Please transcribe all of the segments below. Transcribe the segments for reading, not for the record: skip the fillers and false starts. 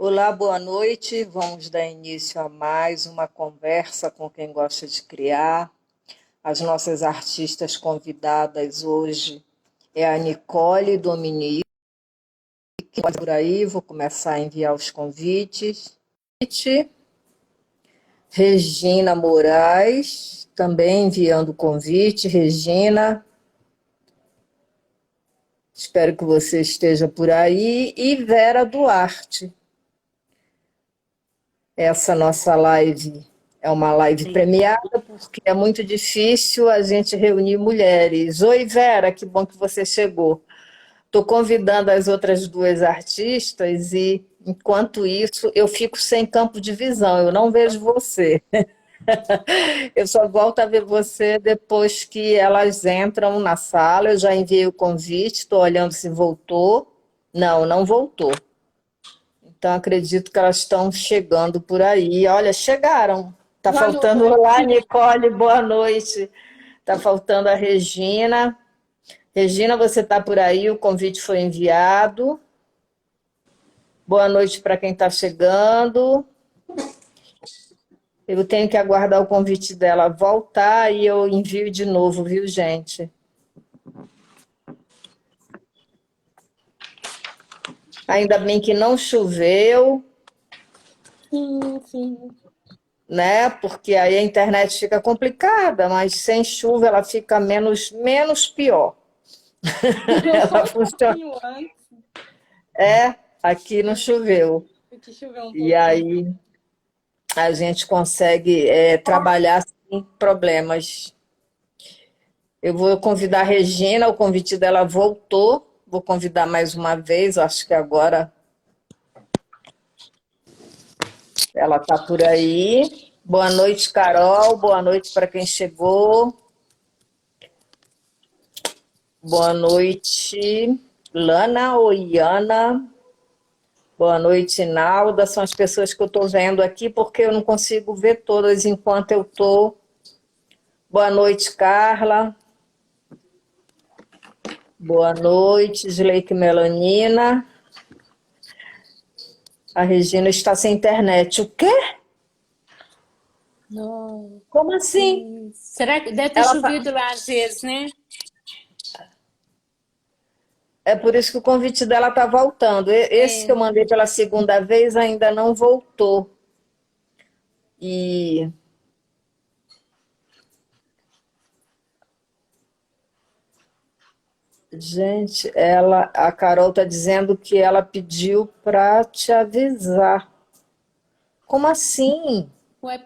Olá, boa noite. Vamos dar início a mais uma conversa com quem gosta de criar. As nossas artistas convidadas hoje é a Nicole Dominique. Por aí, vou começar a enviar os convites. Regina Moraes, também enviando o convite. Regina, espero que você esteja por aí. E Vera Duarte. Essa nossa live é uma live premiada, porque é muito difícil a gente reunir mulheres. Oi, Vera, que bom que você chegou. Estou convidando as outras duas artistas e, enquanto isso, eu fico sem campo de visão, eu não vejo você. Eu só volto a ver você depois que elas entram na sala. Eu já enviei o convite, estou olhando se voltou. Não, não voltou. Então, acredito que elas estão chegando por aí. Olha, chegaram. Está Boa faltando. noite. Olá, Nicole, boa noite. Está faltando a Regina. Regina, você está por aí, o convite foi enviado. Boa noite para quem está chegando. Eu tenho que aguardar o convite dela voltar e eu envio de novo, viu, gente? Ainda bem que não choveu, Sim, sim. né? Porque aí a internet fica complicada, mas sem chuva ela fica menos pior. Choveu Ela só um funciona. pouquinho antes, É, aqui não choveu. porque choveu um E pouquinho. aí a gente consegue trabalhar sem problemas. Eu vou convidar a Regina, o convite dela voltou. Vou convidar mais uma vez, acho que agora ela está por aí. Boa noite, Carol. Boa noite para quem chegou. Boa noite, Lana ou Iana. Boa noite, Nalda. São as pessoas que eu estou vendo aqui, porque eu não consigo ver todas enquanto eu estou. Boa noite, Carla. Boa noite, Sleike Melanina. A Regina está sem internet. O quê? Não. Como assim? Será que deve ter Ela chovido lá às vezes, né? É por isso que o convite dela está voltando. Esse que eu É. mandei pela segunda vez ainda não voltou. E, gente, a Carol está dizendo que ela pediu para te avisar. Como assim? Ué,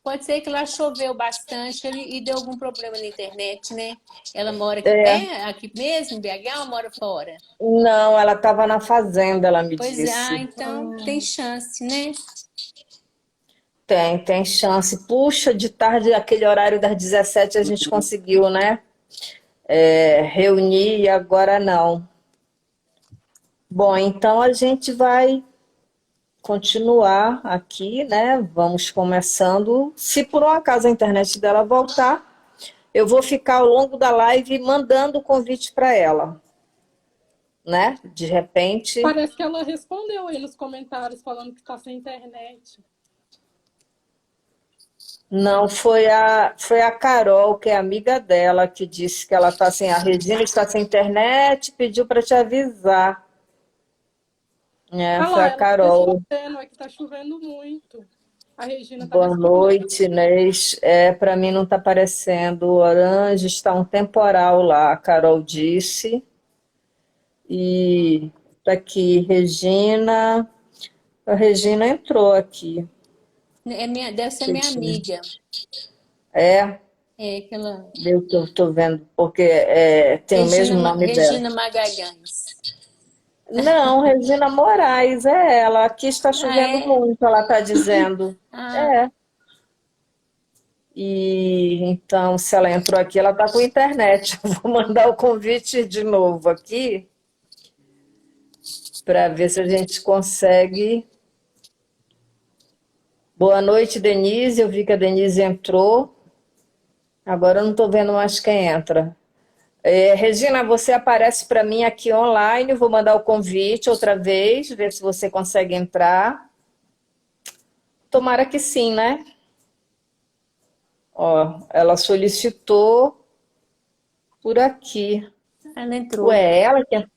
pode ser que lá choveu bastante e deu algum problema na internet, né? Ela mora aqui É, perto, aqui mesmo, em BH, ou mora fora? não, ela estava na fazenda, ela me Pois é, disse. então tem chance, né? Tem chance. Puxa, de tarde, aquele horário das 17 a gente conseguiu, né? Reunir e agora não. Bom, então a gente vai continuar aqui, né? Vamos começando. Se por um acaso a internet dela voltar, eu vou ficar ao longo da live mandando o convite para ela, né? De repente. Parece que ela respondeu aí nos comentários falando que está sem internet. Não, foi a Carol, que é amiga dela, que disse que ela está sem, a Regina está sem internet, pediu para te avisar. Ah Foi lá, a ela Carol. respondendo, é que está chovendo muito. A Regina está Boa respondendo. noite, Inês. Para mim não está aparecendo. Orange está um temporal lá, a Carol disse. E tá aqui, Regina. A Regina entrou aqui. Deve ser minha amiga. É, É aquela eu estou vendo, porque tem o mesmo nome dela. Regina Magalhães. Não, Regina Moraes, é ela. Aqui está Ah, chovendo é? muito, ela está dizendo. Ah, É. E então, se ela entrou aqui, ela está com internet. Eu vou mandar o convite de novo aqui para ver se a gente consegue. Boa noite, Denise. Eu vi que a Denise entrou. Agora eu não estou vendo mais quem entra. Regina, você aparece para mim aqui online, vou mandar o convite outra vez, ver se você consegue entrar. Tomara que sim, né? Ó, ela solicitou por aqui. Ela entrou. Ué, ela que...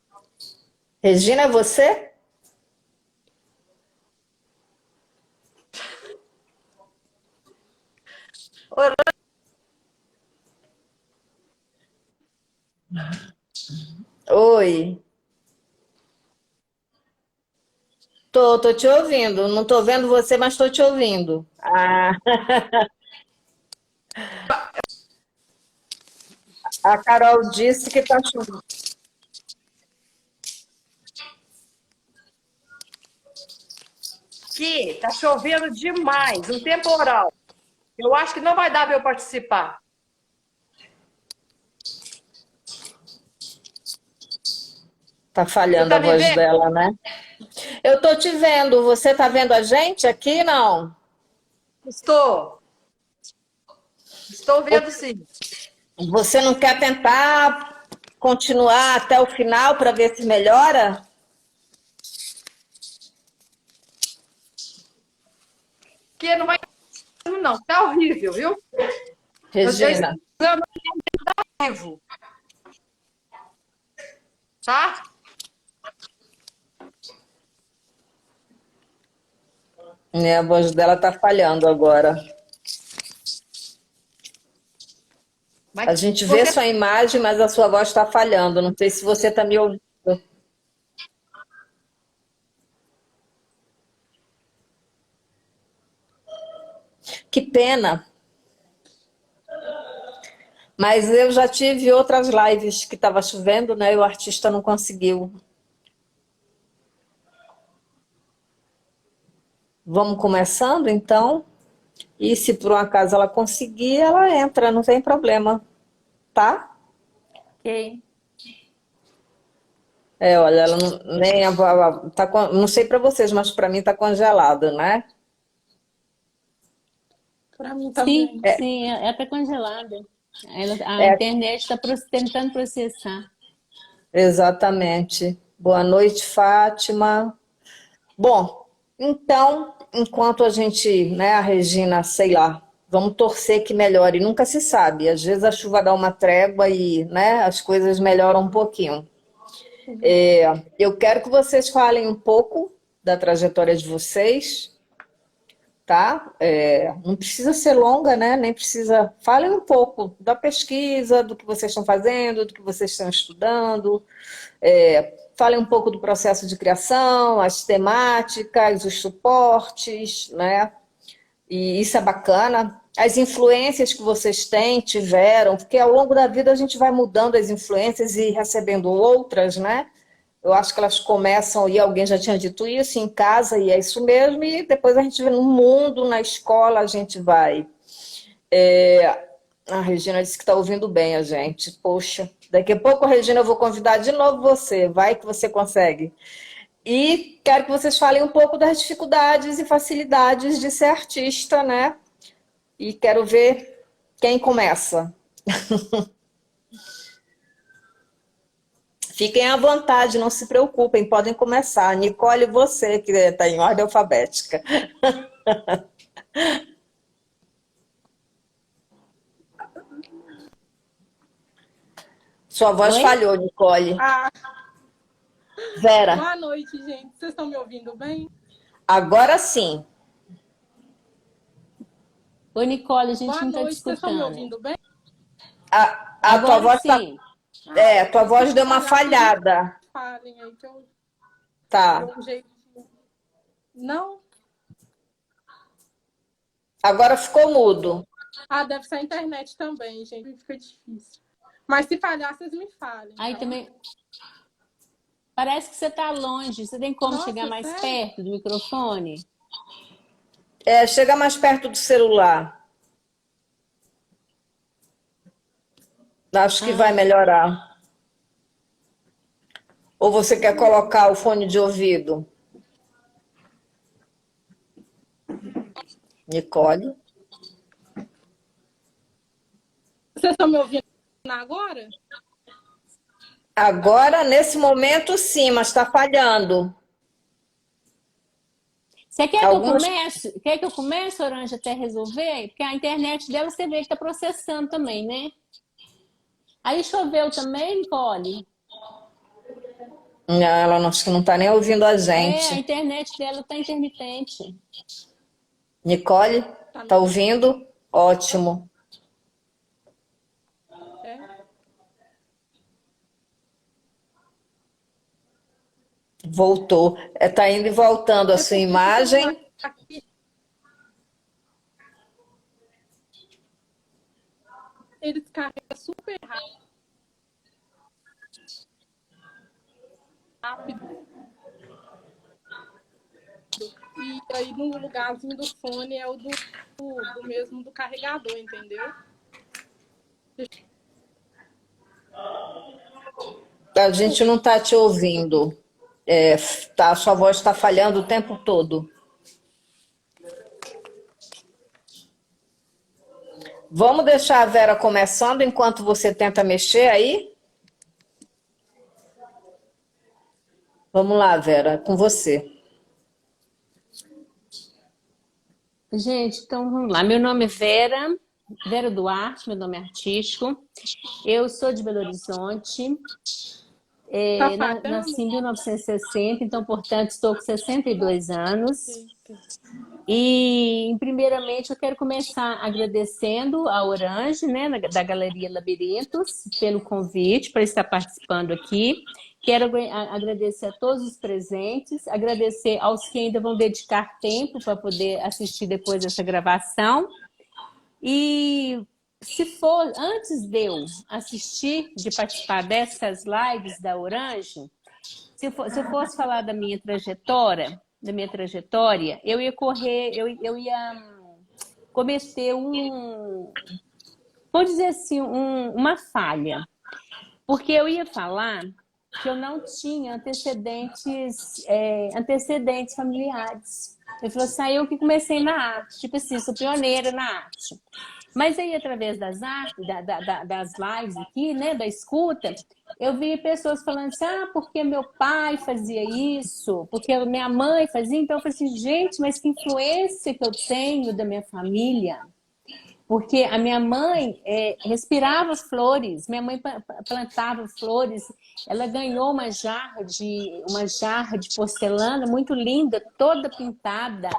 Regina, é você? Oi. Tô te ouvindo. Não tô vendo você, mas tô te ouvindo. Ah, a Carol disse que tá chovendo. Aqui tá chovendo demais, um temporal. Eu acho que não vai dar para eu participar. Tá Você falhando a tá me voz vendo? dela, né? Eu tô te vendo. Você tá vendo a gente aqui? Não. Estou. Estou vendo sim. Você não quer tentar continuar até o final para ver se melhora? Porque não vai não, tá horrível, viu? Eu estou Regina, escutando ao vivo, tá? né, a voz dela tá falhando agora. A Mas gente vê você sua imagem, mas a sua voz está falhando. Não sei se você está me ouvindo. Que pena. Mas eu já tive outras lives que estava chovendo, né? E o artista não conseguiu. Vamos começando, então? E se por um acaso ela conseguir, ela entra, não tem problema, tá? Ok. Olha, ela não, nem tá, não sei para vocês, mas para mim tá congelado, né? Para mim Sim, também. sim, ela está congelada. A É, internet está tentando processar. exatamente. Boa noite, Fátima. Bom, então, enquanto a gente, né, a Regina, sei lá, vamos torcer que melhore. Nunca se sabe. Às vezes a chuva dá uma trégua e, né, as coisas melhoram um pouquinho. Eu quero que vocês falem um pouco da trajetória de vocês, tá? Não precisa ser longa, né? Nem precisa. Falem um pouco da pesquisa, do que vocês estão fazendo, do que vocês estão estudando. Falem um pouco do processo de criação, as temáticas, os suportes, né? E isso é bacana. As influências que vocês têm, tiveram, porque ao longo da vida a gente vai mudando as influências e recebendo outras, né? Eu acho que elas começam, e alguém já tinha dito isso, em casa, e é isso mesmo, e depois a gente vê no mundo, na escola, a gente vai. A Regina disse que está ouvindo bem a gente. Poxa, daqui a pouco, Regina, eu vou convidar de novo você. Vai que você consegue. E quero que vocês falem um pouco das dificuldades e facilidades de ser artista, né? E quero ver quem começa. Fiquem à vontade, não se preocupem, podem começar. Nicole, você, que está em ordem alfabética. Sua voz Oi? falhou, Nicole. Ah, Vera, boa noite, gente. Vocês estão me ouvindo bem? agora sim. Oi, Nicole, a gente Boa não está te noite, vocês estão me escutando. ouvindo bem? A tua Agora voz tá, sim. tua Se voz deu uma falhar, vocês me falhada. falem aí que eu Tá. dou um jeito. Não? Agora ficou mudo. Ah, deve ser a internet também, gente. Fica difícil. Mas se falhar, vocês me falem. Aí Tá? também. Parece que você está longe. Você tem como chegar Nossa, mais sério? perto do microfone? Chega mais perto do celular. Acho que vai Ah, melhorar. Ou você quer colocar o fone de ouvido? Nicole? Vocês estão me ouvindo agora? Agora, nesse momento, sim, mas está falhando. Você quer que eu Algumas... comece? Quer que eu comece, Orange, até resolver? Porque a internet dela você vê que está processando também, né? Aí choveu também, Nicole? Não, ela não, acho que não está nem ouvindo a É, a gente. internet dela está intermitente. Nicole, Tá me tá ouvindo? Ótimo. é? Voltou. Está indo e voltando a É sua porque esse celular imagem. aqui, ele descarrega super rápido. E aí no lugarzinho do fone é o do mesmo do carregador, entendeu? A gente não está te ouvindo. É, tá, sua voz está falhando o tempo todo. Vamos deixar a Vera começando enquanto você tenta mexer aí? Vamos lá, Vera, com você. Gente, então vamos lá. Meu nome é Vera, Vera Duarte, meu nome é artístico. Eu sou de Belo Horizonte. Tá Nasci falhando? em 1960, então, portanto, estou com 62 anos. Eita. E, primeiramente, eu quero começar agradecendo a Orange, né, da Galeria Labirintos, pelo convite para estar participando aqui. Quero agradecer a todos os presentes, agradecer aos que ainda vão dedicar tempo para poder assistir depois dessa gravação. E se for antes de eu assistir, de participar dessas lives da Orange, se eu fosse falar da minha trajetória, eu ia correr, eu ia cometer vou dizer assim, uma falha. Porque eu ia falar que eu não tinha antecedentes familiares. Eu falei assim, eu que comecei na arte, tipo assim, sou pioneira na arte. Mas aí, através das artes, das lives aqui, né, da escuta, eu vi pessoas falando assim, porque meu pai fazia isso, porque minha mãe fazia. Então, eu falei assim, gente, mas que influência que eu tenho da minha família. Porque a minha mãe respirava flores, minha mãe plantava flores. Ela ganhou uma jarra de porcelana muito linda, toda pintada,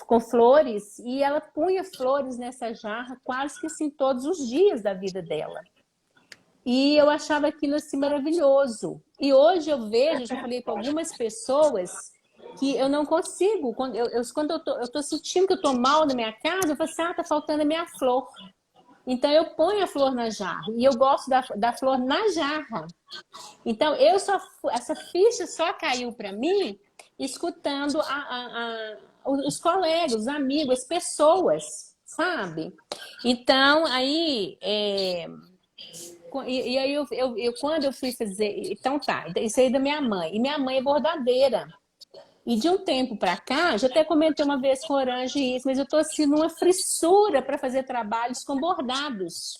com flores, e ela punha flores nessa jarra quase que assim todos os dias da vida dela. E eu achava aquilo assim maravilhoso. E hoje eu vejo, já falei com algumas pessoas que eu não consigo, quando eu tô sentindo que eu tô mal na minha casa, eu falo assim, tá faltando a minha flor. Então eu ponho a flor na jarra, e eu gosto da flor na jarra. Então essa ficha só caiu para mim escutando os colegas, os amigos, as pessoas, sabe? Então aí e aí quando eu fui fazer, então tá, isso aí da minha mãe, e minha mãe é bordadeira. E de um tempo para cá, já até comentei uma vez com a Orange isso, mas eu tô assim numa frissura para fazer trabalhos com bordados.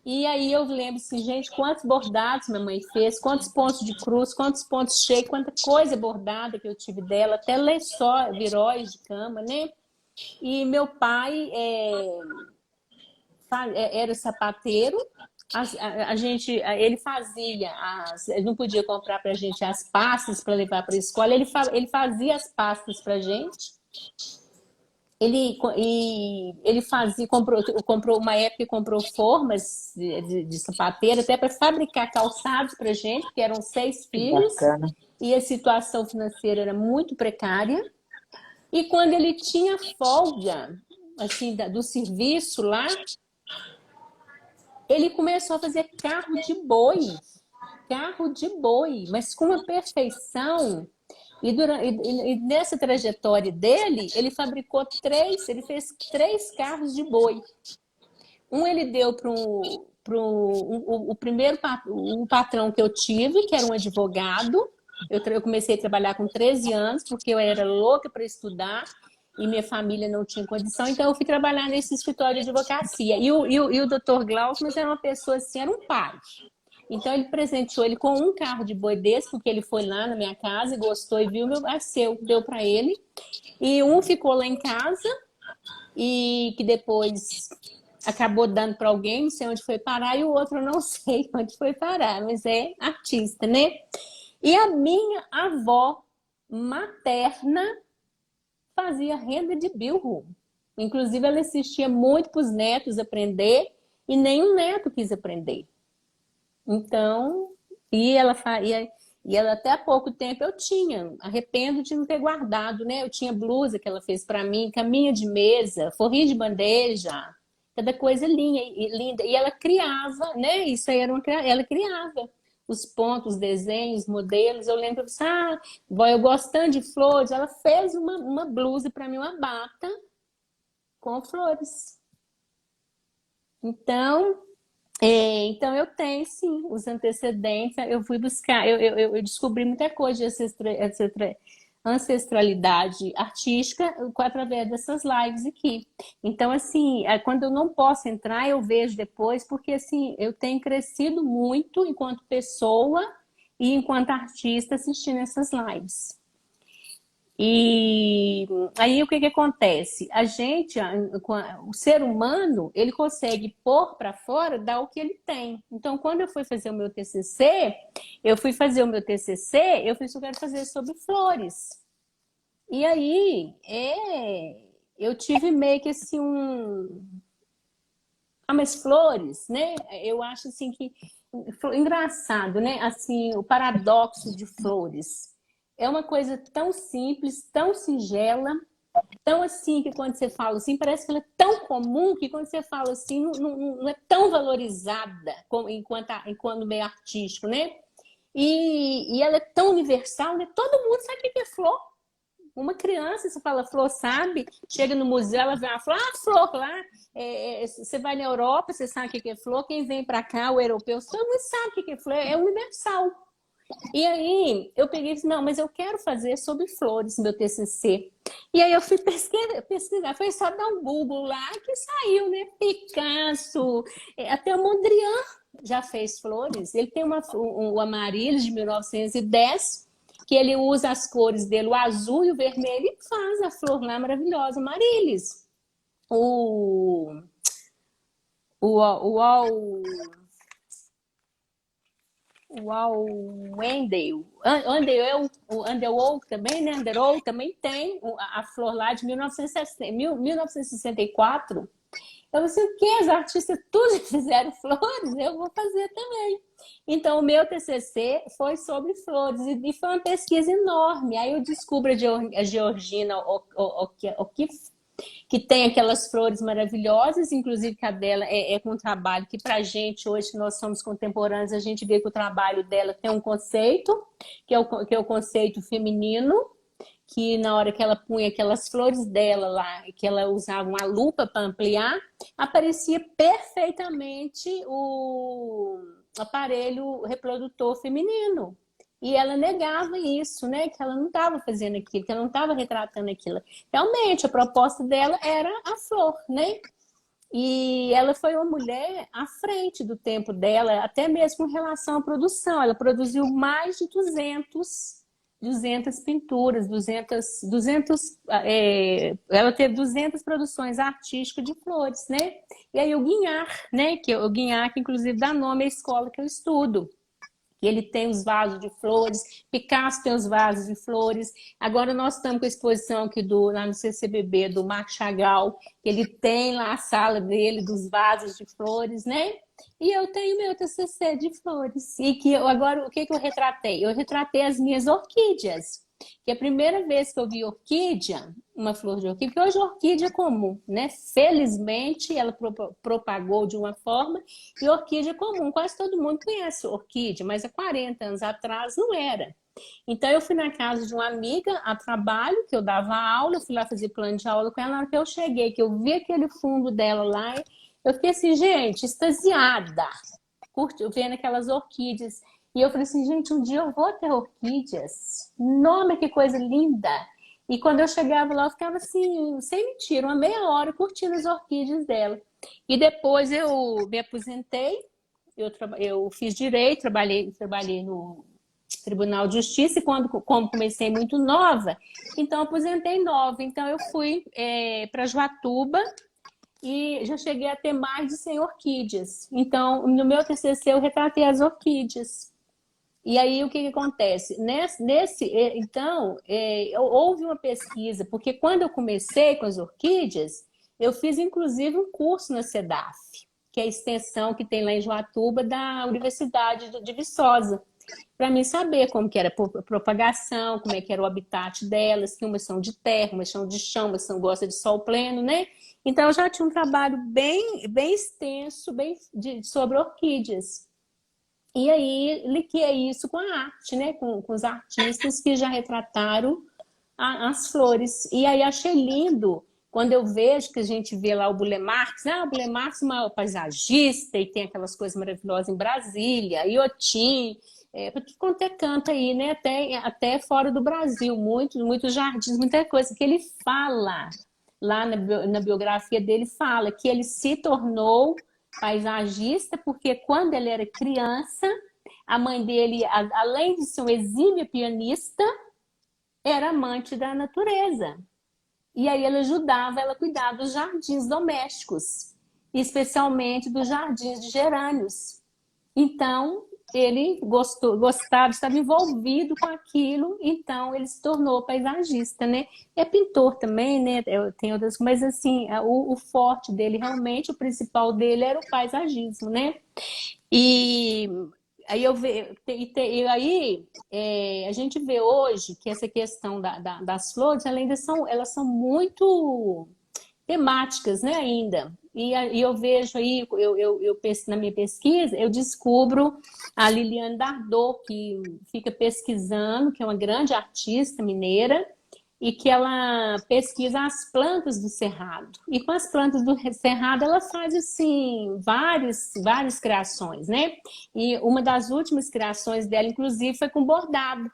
E aí eu lembro assim, gente, quantos bordados minha mãe fez, quantos pontos de cruz, quantos pontos cheios, quanta coisa bordada que eu tive dela, até lençóis, viróis de cama, né? E meu pai era sapateiro, ele fazia, ele não podia comprar para a gente as pastas para levar para a escola, ele fazia as pastas para a gente. Ele fazia, comprou uma época, comprou formas de sapateiro até para fabricar calçados para gente, porque eram 6 filhos. Bacana. E a situação financeira era muito precária. E quando ele tinha folga assim, do serviço lá, ele começou a fazer carro de boi, mas com uma perfeição. E nessa trajetória dele, ele fez 3 carros de boi. Um ele deu para o primeiro o patrão que eu tive, que era um advogado. Eu comecei a trabalhar com 13 anos, porque eu era louca para estudar. e minha família não tinha condição, então eu fui trabalhar nesse escritório de advocacia. E o Dr. Glaucus era uma pessoa assim, era um pai. Então ele presenteou ele com um carro de boi desse, porque ele foi lá na minha casa e gostou e viu meu seu, deu para ele. E um ficou lá em casa e que depois acabou dando para alguém, não sei onde foi parar, e o outro eu não sei onde foi parar, mas é artista, né? E a minha avó materna fazia renda de bilro. Inclusive, ela assistia muito para os netos aprender e nenhum neto quis aprender. Então, e ela até há pouco tempo eu tinha, arrependo de não ter guardado, né? Eu tinha blusa que ela fez para mim, caminha de mesa, forrinha de bandeja, cada coisa linda. E ela criava, né? Isso aí ela criava os pontos, os desenhos, modelos. Eu lembro, vó, eu gostando de flores, ela fez uma blusa para mim, uma bata com flores. Então eu tenho, sim, os antecedentes. Eu fui buscar, eu descobri muita coisa de ancestralidade artística através dessas lives aqui. Então, assim, quando eu não posso entrar, eu vejo depois, porque, assim, eu tenho crescido muito enquanto pessoa e enquanto artista assistindo essas lives. E aí o que acontece? O ser humano, ele consegue pôr para fora, dar o que ele tem. Então, quando eu fui fazer o meu TCC, eu quero fazer sobre flores. E aí, eu tive meio que assim mas flores, né? Eu acho assim que engraçado, né? Assim, o paradoxo de flores. É uma coisa tão simples, tão singela, tão assim que quando você fala assim, parece que ela é tão comum que quando você fala assim, não é tão valorizada enquanto meio artístico, né? E ela é tão universal, né? Todo mundo sabe o que é flor. Uma criança, você fala flor, sabe? Chega no museu, ela vê uma flor, flor lá. Você vai na Europa, você sabe o que é flor. Quem vem para cá, o europeu, todo mundo sabe o que é flor. É universal. E aí, eu peguei e disse, não, mas eu quero fazer sobre flores, meu TCC. E aí eu fui pesquisar, foi só dar um Google lá que saiu, né? Picasso, até o Mondrian já fez flores. Ele tem o Amaryllis de 1910, que ele usa as cores dele, o azul e o vermelho, e faz a flor lá maravilhosa, Amaryllis. O Wendell. O Underwood também, né? Underwood também tem a flor lá de 1964. Eu falei, o que? Os artistas tudo fizeram flores? Eu vou fazer também. Então, o meu TCC foi sobre flores e foi uma pesquisa enorme. Aí eu descubro a Georgina O'Keeffe, que tem aquelas flores maravilhosas, inclusive que a dela é com um trabalho que pra gente, hoje nós somos contemporâneos, a gente vê que o trabalho dela tem um conceito, que é o conceito feminino, que na hora que ela punha aquelas flores dela lá, que ela usava uma lupa para ampliar, aparecia perfeitamente o aparelho reprodutor feminino. E ela negava isso, né? Que ela não estava fazendo aquilo, que ela não estava retratando aquilo. Realmente, a proposta dela era a flor, né? E ela foi uma mulher à frente do tempo dela, até mesmo em relação à produção. Ela produziu mais de 200 pinturas, 200 ela teve 200 produções artísticas de flores, né? E aí o Guignard, né? Que inclusive dá nome à escola que eu estudo. E ele tem os vasos de flores, Picasso tem os vasos de flores. Agora nós estamos com a exposição aqui lá no CCBB do Marc Chagall, que ele tem lá a sala dele dos vasos de flores, né? E eu tenho meu TCC de flores. E agora, o que eu retratei? Eu retratei as minhas orquídeas. Que a primeira vez que eu vi orquídea, uma flor de orquídea, porque hoje a orquídea é comum, né? Felizmente, ela propagou de uma forma, e orquídea é comum. Quase todo mundo conhece orquídea, mas há 40 anos atrás não era. Então, eu fui na casa de uma amiga a trabalho, que eu dava aula, eu fui lá fazer plano de aula com ela. Na hora que eu cheguei, que eu vi aquele fundo dela lá, eu fiquei assim, gente, extasiada, vendo aquelas orquídeas. E eu falei assim, gente, um dia eu vou ter orquídeas. Nome, que coisa linda! E quando eu chegava lá, eu ficava assim, sem mentira, uma meia hora curtindo as orquídeas dela. E depois eu me aposentei, eu fiz direito, trabalhei no Tribunal de Justiça, e como comecei muito nova, então eu aposentei nova. Então eu fui para Joatuba e já cheguei a ter mais de 100 orquídeas. Então, no meu TCC, eu retratei as orquídeas. E aí, o que acontece? Então, houve uma pesquisa, porque quando eu comecei com as orquídeas, eu fiz, inclusive, um curso na CEDAF, que é a extensão que tem lá em Joatuba, da Universidade de Viçosa, para mim saber como que era a propagação, como é que era o habitat delas, que umas são de terra, umas são de chão, umas gostam de sol pleno, né? Então, eu já tinha um trabalho bem extenso sobre orquídeas. E aí, linkei isso com a arte, né? Com os artistas que já retrataram as flores. E aí, achei lindo quando eu vejo que a gente vê lá o Burle Marx. O Burle Marx é uma paisagista e tem aquelas coisas maravilosas em Brasília, Iotim, porque quanto é canto aí, né? Até fora do Brasil, muitos jardins, muita coisa que ele fala. Lá na biografia dele fala que ele se tornou paisagista porque quando ele era criança, a mãe dele, além de ser um exímio pianista, era amante da natureza. E aí ele ajudava ela a cuidar dos jardins domésticos, especialmente dos jardins de gerânios. Então, ele gostava, estava envolvido com aquilo, então ele se tornou paisagista, né? É pintor também, né? Tem outras, mas assim, o forte dele, realmente, o principal dele era o paisagismo, né? E aí a gente vê hoje que essa questão das flores, elas são muito temáticas, né, ainda. E eu vejo aí, na minha pesquisa, eu descubro a Liliane Dardot, que fica pesquisando, que é uma grande artista mineira, e que ela pesquisa as plantas do cerrado. E com as plantas do cerrado, ela faz, assim, várias criações, né? E uma das últimas criações dela, inclusive, foi com bordado,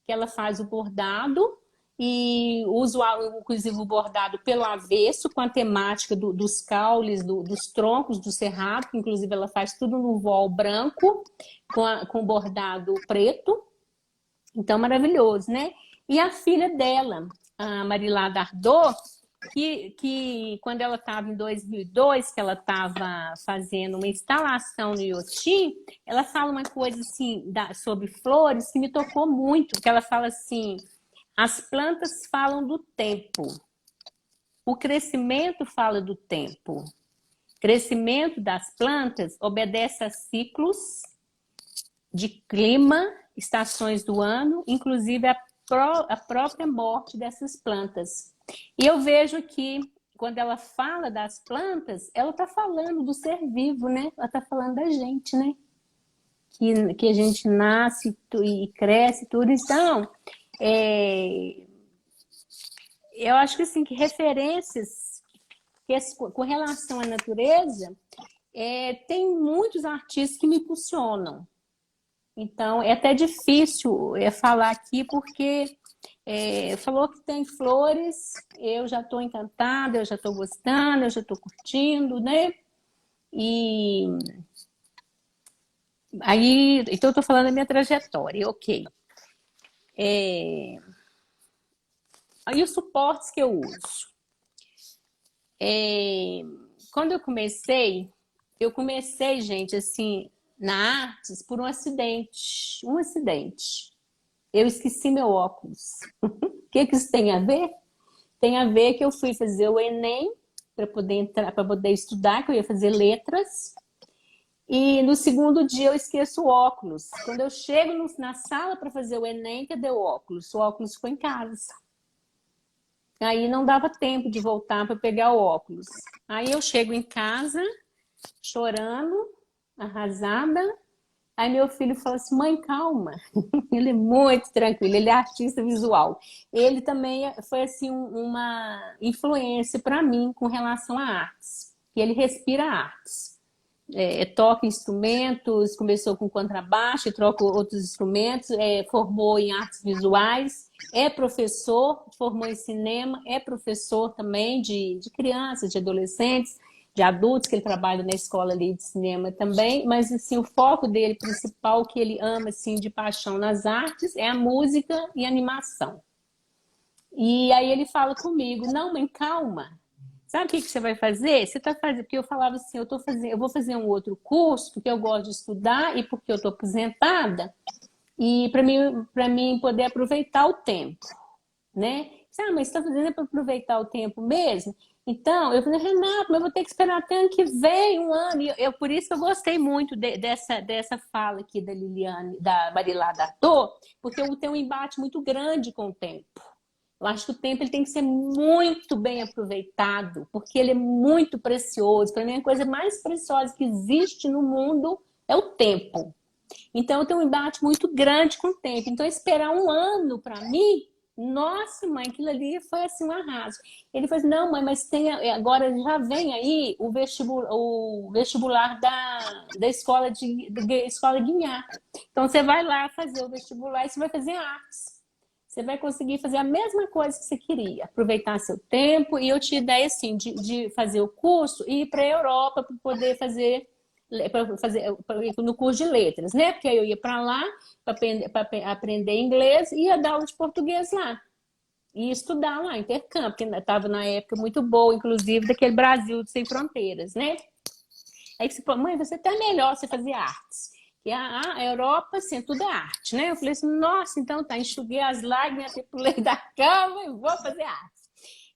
que ela faz o bordado e usa, inclusive, o bordado pelo avesso, com a temática dos caules, dos troncos do cerrado, que inclusive ela faz tudo no vol branco, com bordado preto. Então, maravilhoso, né? E a filha dela, a Marilá Dardot, que quando ela estava em 2002, que ela estava fazendo uma instalação no Iotim, ela fala uma coisa assim sobre flores que me tocou muito, que ela fala assim: as plantas falam do tempo, o crescimento fala do tempo. O crescimento das plantas obedece a ciclos de clima, estações do ano, inclusive a própria morte dessas plantas. E eu vejo que quando ela fala das plantas, ela está falando do ser vivo, né? Ela está falando da gente, né? Que a gente nasce e cresce tudo. Então, eu acho que assim, que referências com relação à natureza, tem muitos artistas que me impulsionam. Então, é até difícil falar aqui, porque falou que tem flores, eu já estou encantada, eu já estou gostando, eu já estou curtindo, né? E aí, então eu estou falando da minha trajetória, ok. Aí os suportes que eu uso. Quando eu comecei, gente, assim, na artes por um acidente. Eu esqueci meu óculos. O que isso tem a ver? Tem a ver que eu fui fazer o Enem para poder estudar, que eu ia fazer letras. E no segundo dia eu esqueço o óculos. Quando eu chego na sala para fazer o Enem, cadê o óculos? O óculos ficou em casa. Aí não dava tempo de voltar para pegar o óculos. Aí eu chego em casa, chorando, arrasada. Aí meu filho fala assim: mãe, calma. Ele é muito tranquilo, ele é artista visual. Ele também foi assim uma influência para mim com relação a artes. E ele respira artes. toca instrumentos, começou com contrabaixo, troca outros instrumentos, formou em artes visuais, é professor, formou em cinema, é professor também de crianças, de adolescentes, de adultos, que ele trabalha na escola ali de cinema também, mas assim, o foco dele principal, que ele ama assim, de paixão nas artes, é a música e a animação. E aí ele fala comigo, não, mãe, calma. Sabe o que você vai fazer? Você está fazendo, porque eu falava assim, eu vou fazer um outro curso, porque eu gosto de estudar e porque eu estou aposentada, e para mim poder aproveitar o tempo, né? Mas você está fazendo para aproveitar o tempo mesmo? Então, eu falei, Renato, mas eu vou ter que esperar até ano que vem, um ano. E por isso que eu gostei muito dessa fala aqui da Liliane, da Marilá da Tô, porque eu tenho um embate muito grande com o tempo. Eu acho que o tempo ele tem que ser muito bem aproveitado, porque ele é muito precioso. Para mim, a coisa mais preciosa que existe no mundo é o tempo. Então, eu tenho um embate muito grande com o tempo. Então, esperar um ano para mim, nossa, mãe, aquilo ali foi assim um arraso. Ele falou assim, não, mãe, mas agora já vem aí o vestibular da escola escola Guinhar. Então, você vai lá fazer o vestibular e você vai fazer artes. Você vai conseguir fazer a mesma coisa que você queria, aproveitar seu tempo. E eu tinha ideia assim, de fazer o curso e ir para a Europa para poder fazer no curso de letras, né? Porque aí eu ia para lá para aprender inglês e ia dar aula de português lá. E estudar lá, intercâmbio, porque estava na época muito boa, inclusive, daquele Brasil Sem Fronteiras, né? Aí você falou, mãe, você até melhor você fazer artes. E a Europa, assim, tudo é arte, né? Eu falei assim, nossa, então tá, enxuguei as lágrimas, pulei da cama e vou fazer arte.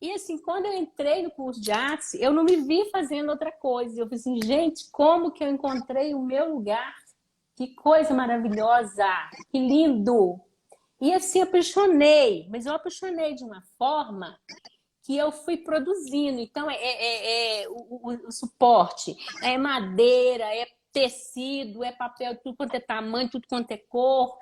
E assim, quando eu entrei no curso de artes, eu não me vi fazendo outra coisa. Eu falei assim, gente, como que eu encontrei o meu lugar? Que coisa maravilhosa, que lindo! E assim, apaixonei, mas eu apaixonei de uma forma que eu fui produzindo. Então, o suporte, é madeira, é tecido, é papel, tudo quanto é tamanho, tudo quanto é cor,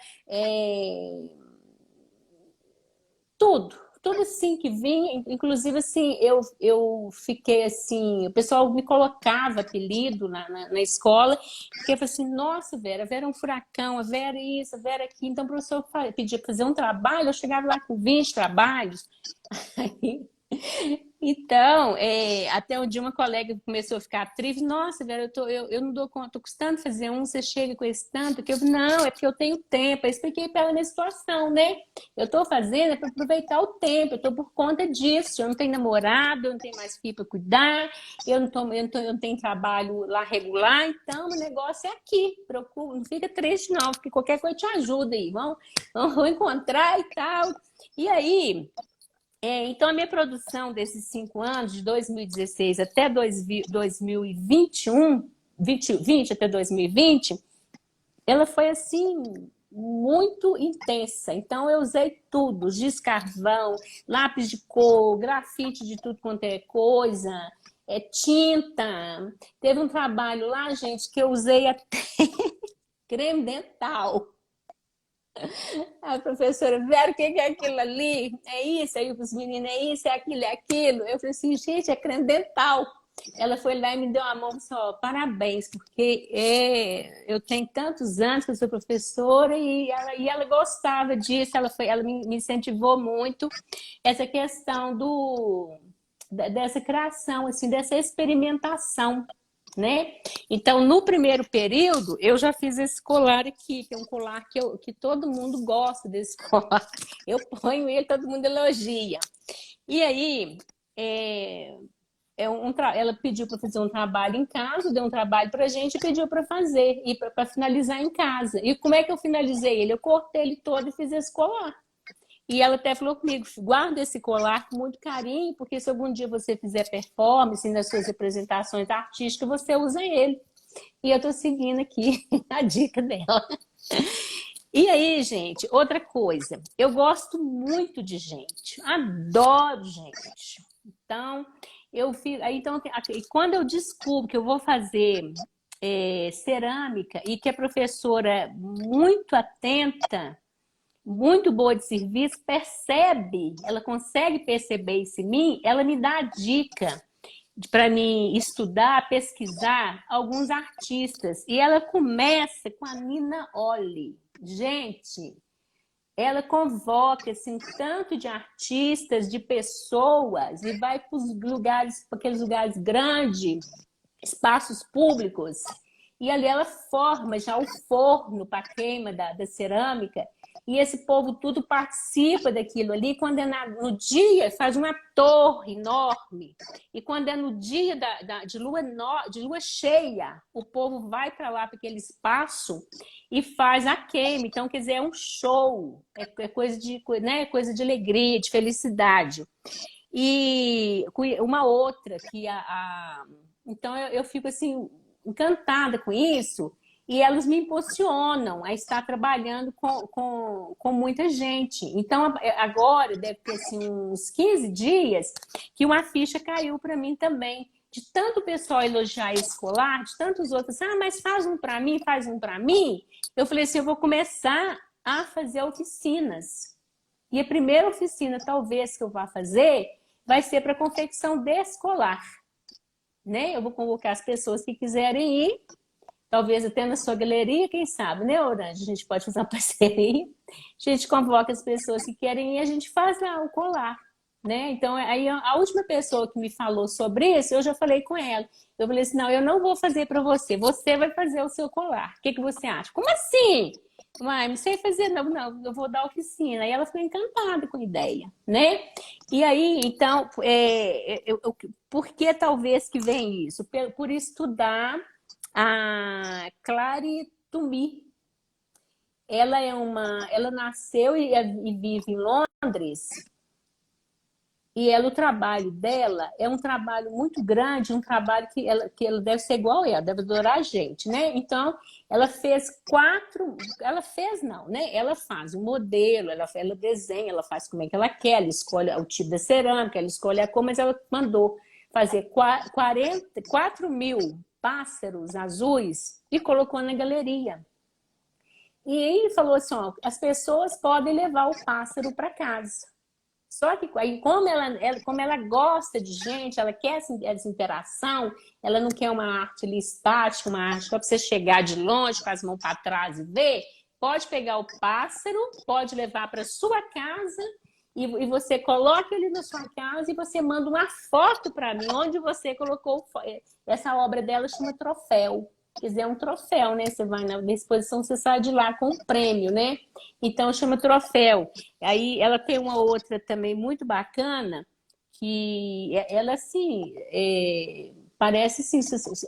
tudo assim que vinha, inclusive assim, eu fiquei assim, o pessoal me colocava apelido na escola, porque eu falei assim, nossa, Vera é um furacão, a Vera isso, a Vera aquilo. Então o professor pedia para fazer um trabalho, eu chegava lá com 20 trabalhos. Então, até um dia uma colega começou a ficar triste. Nossa, Vera, eu não dou conta, tô custando fazer um, você chega com esse tanto. Que não, é porque eu tenho tempo. Eu expliquei para ela a minha situação, né? Eu tô fazendo para aproveitar o tempo, eu tô por conta disso. Eu não tenho namorado, eu não tenho mais filho para cuidar, eu não tenho trabalho lá regular, então o negócio é aqui. Procura, não fica triste, não, porque qualquer coisa te ajuda aí. Vamos encontrar e tal. E aí. Então, a minha produção desses 5 anos, de 2016 até 2021, 2020 até 2020, ela foi assim, muito intensa. Então, eu usei tudo, giz carvão, lápis de cor, grafite de tudo quanto é coisa, tinta. Teve um trabalho lá, gente, que eu usei até creme dental. A professora, Vera, o que é aquilo ali? É isso? Aí os meninos, é isso, é aquilo, é aquilo. Eu falei assim, gente, é creme dental. Ela foi lá e me deu a mão e disse, ó, parabéns, porque eu tenho tantos anos que eu sou professora e ela gostava disso, ela me incentivou muito essa questão dessa criação, assim, dessa experimentação. Né? Então, no primeiro período, eu já fiz esse colar aqui, que é um colar que todo mundo gosta desse colar. Eu ponho ele, todo mundo elogia. E aí, ela pediu para fazer um trabalho em casa, deu um trabalho para a gente e pediu para fazer, e para finalizar em casa. E como é que eu finalizei ele? Eu cortei ele todo e fiz esse colar. E ela até falou comigo, guarda esse colar com muito carinho, porque se algum dia você fizer performance nas suas representações artísticas, você usa ele. E eu tô seguindo aqui a dica dela. E aí, gente, outra coisa. Eu gosto muito de gente. Adoro gente. Então, quando eu descubro que eu vou fazer cerâmica e que a professora é muito atenta, muito boa de serviço, ela consegue perceber isso em mim, ela me dá a dica. para mim estudar, pesquisar alguns artistas. E ela começa com a Nina Olli. Gente, ela convoca assim, um tanto de artistas, de pessoas, e vai para os lugares, para aqueles lugares grandes, espaços públicos, e ali ela forma já o forno para a queima da cerâmica, e esse povo tudo participa daquilo ali. Quando é no dia, faz uma torre enorme, e quando é no dia de lua cheia, o povo vai para lá, para aquele espaço, e faz a queima. Então, quer dizer, é um show, é coisa de, né, coisa de alegria, de felicidade. E uma outra que então eu fico assim encantada com isso, e elas me impulsionam a estar trabalhando com muita gente. Então agora deve ter assim, uns 15 dias que uma ficha caiu para mim também, de tanto o pessoal elogiar escolar, de tantos outros, mas faz um para mim, faz um para mim. Eu falei assim, eu vou começar a fazer oficinas. E a primeira oficina, talvez, que eu vá fazer, vai ser para confecção escolar. Né? Eu vou convocar as pessoas que quiserem ir, talvez até na sua galeria, quem sabe, né, Orange? A gente pode fazer uma parceria. A gente convoca as pessoas que querem ir e a gente faz lá o colar. Né? Então, aí a última pessoa que me falou sobre isso, eu já falei com ela. Eu falei assim, não, eu não vou fazer para você, você vai fazer o seu colar. O que você acha? Como assim? Não sei fazer, não, eu vou dar oficina. E ela ficou encantada com a ideia, né? E aí, então, por que talvez que vem isso? Por estudar a Clary Tumi. Ela nasceu e vive em Londres. E o trabalho dela é um trabalho muito grande, um trabalho que ela deve ser igual ela, deve adorar a gente, né? Então, ela fez ela faz um modelo, ela desenha, ela faz como é que ela quer, ela escolhe o tipo da cerâmica, ela escolhe a cor, mas ela mandou fazer 4 mil pássaros azuis e colocou na galeria. E aí falou assim, ó, as pessoas podem levar o pássaro para casa. Só que como ela gosta de gente, ela quer essa interação, ela não quer uma arte ali estática, uma arte para você chegar de longe, com as mãos para trás e ver, pode pegar o pássaro, pode levar para sua casa e você coloca ele na sua casa e você manda uma foto para mim, onde você colocou. Essa obra dela chama Troféu. Quer dizer, é um troféu, né? Você vai na exposição, você sai de lá com um prêmio, né? Então, chama Troféu. Aí, ela tem uma outra também muito bacana, que ela, assim, parece, assim,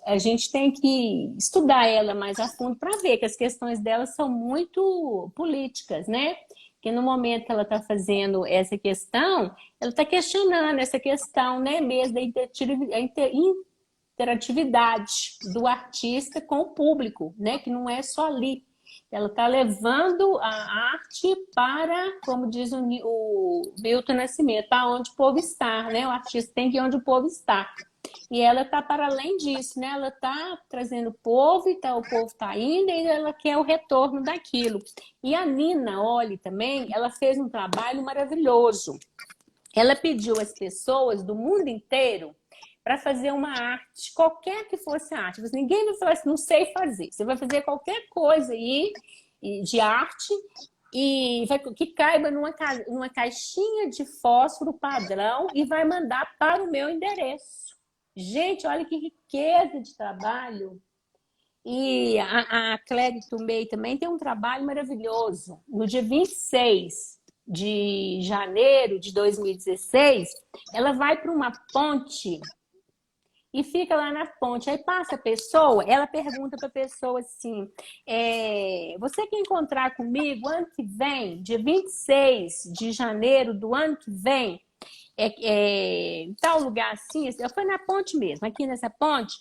a gente tem que estudar ela mais a fundo para ver que as questões dela são muito políticas, né? Que no momento que ela está fazendo essa questão, ela está questionando essa questão, né? Mesmo da interatividade do artista com o público, né? Que não é só ali. Ela está levando a arte para, como diz o Milton Nascimento, para onde o povo está, né? O artista tem que ir onde o povo está. E ela está para além disso, né? Ela está trazendo o povo, então o povo está indo e ela quer o retorno daquilo. E a Nina Olli também, ela fez um trabalho maravilhoso. Ela pediu às pessoas do mundo inteiro para fazer uma arte, qualquer que fosse a arte. Ninguém vai falar assim, não sei fazer. Você vai fazer qualquer coisa aí de arte e que caiba numa caixinha de fósforo padrão e vai mandar para o meu endereço. Gente, olha que riqueza de trabalho. E a Clary Tumei também tem um trabalho maravilhoso. No dia 26 de janeiro de 2016, ela vai para uma ponte e fica lá na ponte. Aí passa a pessoa, ela pergunta para a pessoa assim, você quer encontrar comigo ano que vem, dia 26 de janeiro do ano que vem, em tal lugar assim, foi na ponte mesmo, aqui nessa ponte,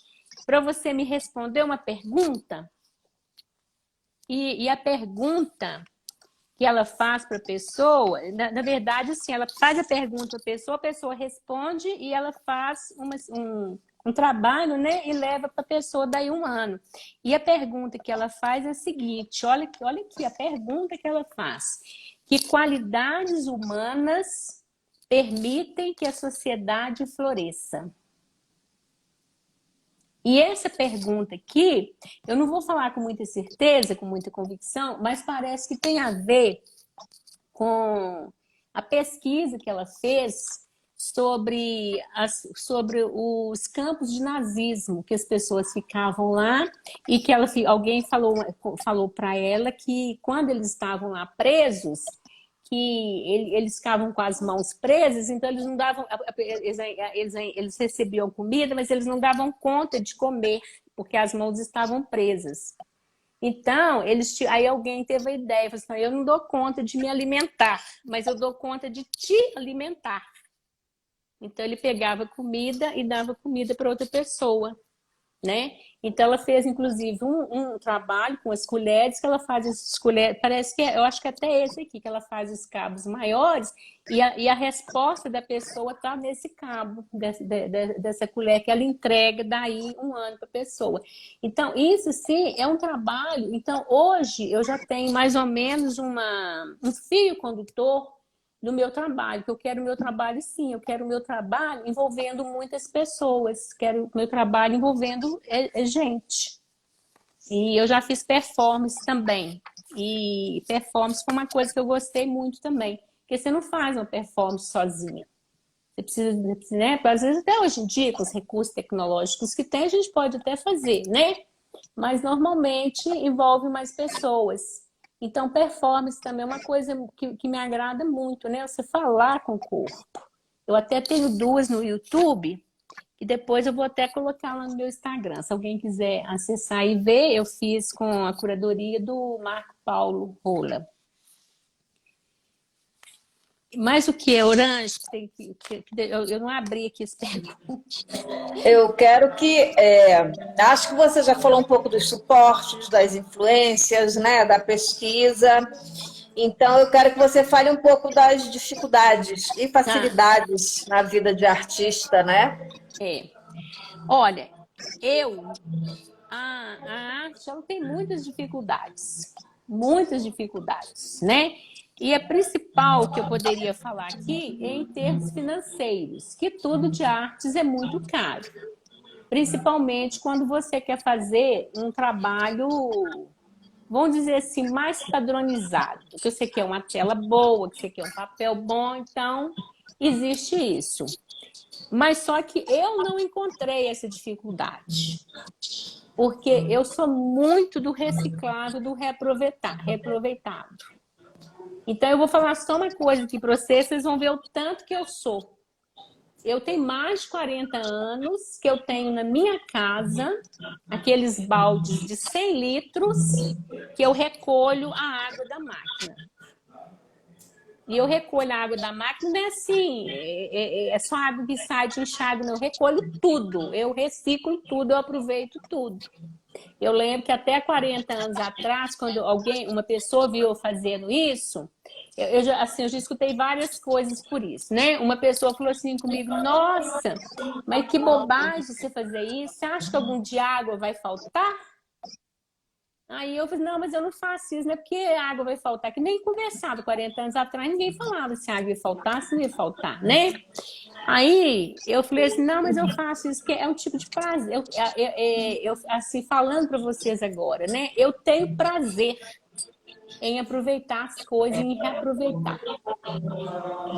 para você me responder uma pergunta. E a pergunta que ela faz para a pessoa, na verdade, assim, ela faz a pergunta para a pessoa responde e ela faz um trabalho, né? E leva para a pessoa daí 1 ano. E a pergunta que ela faz é a seguinte, olha aqui a pergunta que ela faz. Que qualidades humanas permitem que a sociedade floresça? E essa pergunta aqui, eu não vou falar com muita certeza, com muita convicção, mas parece que tem a ver com a pesquisa que ela fez sobre os campos de nazismo, que as pessoas ficavam lá e que alguém falou para ela que quando eles estavam lá presos, que eles ficavam com as mãos presas, então eles não davam, eles recebiam comida, mas eles não davam conta de comer, porque as mãos estavam presas. Então, aí alguém teve a ideia, falou assim, eu não dou conta de me alimentar, mas eu dou conta de te alimentar. Então, ele pegava comida e dava comida para outra pessoa, né? Então, ela fez, inclusive, um trabalho com as colheres, que ela faz essas colheres, parece que, eu acho que até esse aqui, que ela faz os cabos maiores, e a resposta da pessoa está nesse cabo, dessa colher que ela entrega daí 1 ano para a pessoa. Então, isso sim é um trabalho. Então, hoje, eu já tenho mais ou menos um fio condutor no meu trabalho, que eu quero o meu trabalho sim, eu quero o meu trabalho envolvendo muitas pessoas, quero o meu trabalho envolvendo gente. E eu já fiz performance também, e performance foi uma coisa que eu gostei muito também, porque você não faz uma performance sozinha. Você precisa, né? Às vezes até hoje em dia, com os recursos tecnológicos que tem, a gente pode até fazer, né? Mas normalmente envolve mais pessoas. Então, performance também é uma coisa que me agrada muito, né? Você falar com o corpo. Eu até tenho 2 no YouTube, e depois eu vou até colocar lá no meu Instagram. Se alguém quiser acessar e ver, eu fiz com a curadoria do Marco Paulo Rola. Mais o que, Orange? Eu não abri aqui as perguntas. Eu quero que... acho que você já falou um pouco dos suportes, das influências, né, da pesquisa. Então, eu quero que você fale um pouco das dificuldades e facilidades na vida de artista, né? Olha, a arte ela tem muitas dificuldades, né? E a principal que eu poderia falar aqui é em termos financeiros, que tudo de artes é muito caro. Principalmente quando você quer fazer um trabalho, vamos dizer assim, mais padronizado. Que você quer uma tela boa, que você quer um papel bom, então existe isso. Mas só que eu não encontrei essa dificuldade. Porque eu sou muito do reciclado, do reaproveitado. Então, eu vou falar só uma coisa aqui para vocês vão ver o tanto que eu sou. Eu tenho mais de 40 anos que eu tenho na minha casa aqueles baldes de 100 litros que eu recolho a água da máquina. E eu recolho a água da máquina, não é assim, é só água que sai de enxágue, não. Eu recolho tudo, eu reciclo tudo, eu aproveito tudo. Eu lembro que até 40 anos atrás, quando uma pessoa viu eu fazendo isso, eu já escutei várias coisas por isso, né? Uma pessoa falou assim comigo, nossa, mas que bobagem você fazer isso, você acha que algum dia a água vai faltar? Aí eu falei, não, mas eu não faço isso, não é porque a água vai faltar, que nem conversava 40 anos atrás, ninguém falava se a água ia faltar, se não ia faltar, né? Aí eu falei assim, não, mas eu faço isso, que é um tipo de prazer. Eu assim, falando para vocês agora, né? Eu tenho prazer em aproveitar as coisas, em reaproveitar.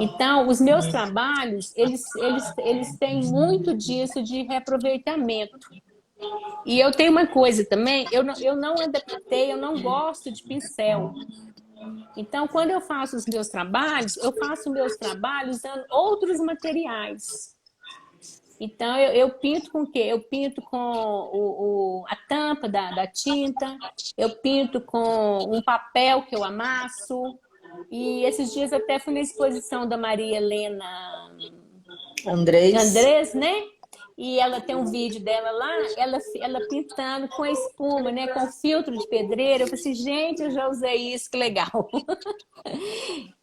Então, os meus trabalhos, eles têm muito disso de reaproveitamento. E eu tenho uma coisa também, eu não adaptei, eu não gosto de pincel. Então, quando eu faço os meus trabalhos, eu faço meus trabalhos usando outros materiais. Então, eu pinto com o quê? Eu pinto com a tampa da tinta, eu pinto com um papel que eu amasso. E esses dias até fui na exposição da Maria Helena Andrés, né? E ela tem um vídeo dela lá, ela pintando com a espuma, né? Com filtro de pedreira. Eu falei assim, gente, eu já usei isso, que legal.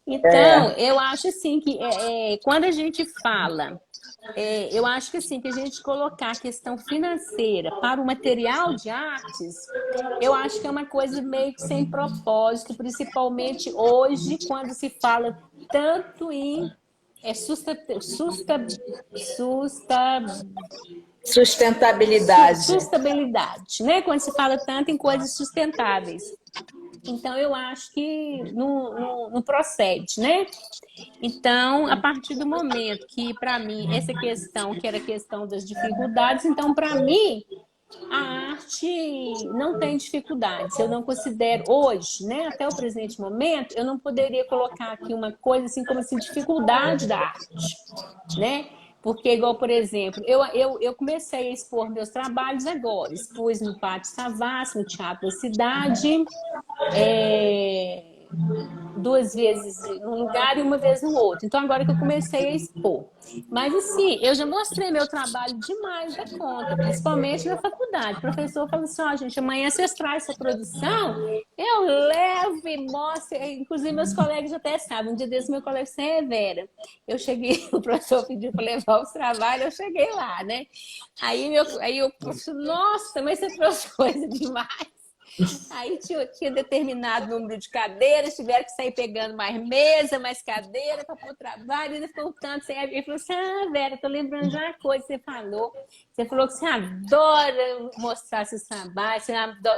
Então, eu acho assim que quando a gente fala, eu acho que assim, que a gente colocar a questão financeira para o material de artes, eu acho que é uma coisa meio que sem propósito, principalmente hoje, quando se fala tanto em É Sustentabilidade. sustentabilidade, né? Quando se fala tanto em coisas sustentáveis. Então, eu acho que não procede, né? Então, a partir do momento que, para mim, essa questão, que era a questão das dificuldades, então, para mim, a arte não tem dificuldades. Eu não considero hoje, né, até o presente momento, eu não poderia colocar aqui uma coisa assim como assim, dificuldade da arte, né? Porque, igual, por exemplo, eu comecei a expor meus trabalhos agora. Expus no Pátio Savassi, no Teatro da Cidade, duas vezes num lugar e uma vez no outro. Então, agora que eu comecei a expor. Mas, assim, eu já mostrei meu trabalho demais da conta, principalmente na faculdade. O professor falou assim, ó, gente, amanhã vocês trazem sua produção, eu levo e mostro. Inclusive, meus colegas até sabem. Um dia desse, meu colega disse, Vera, eu cheguei, o professor pediu para levar os trabalhos, eu cheguei lá, né? Aí eu falei, nossa, mas você trouxe coisa demais. Aí tinha determinado número de cadeiras, tiveram que sair pegando mais mesa, mais cadeira para pôr trabalho, ainda ficou tanto. Ele falou assim, Vera, tô lembrando de uma coisa que você falou. Você falou que você adora mostrar seus trabalhos.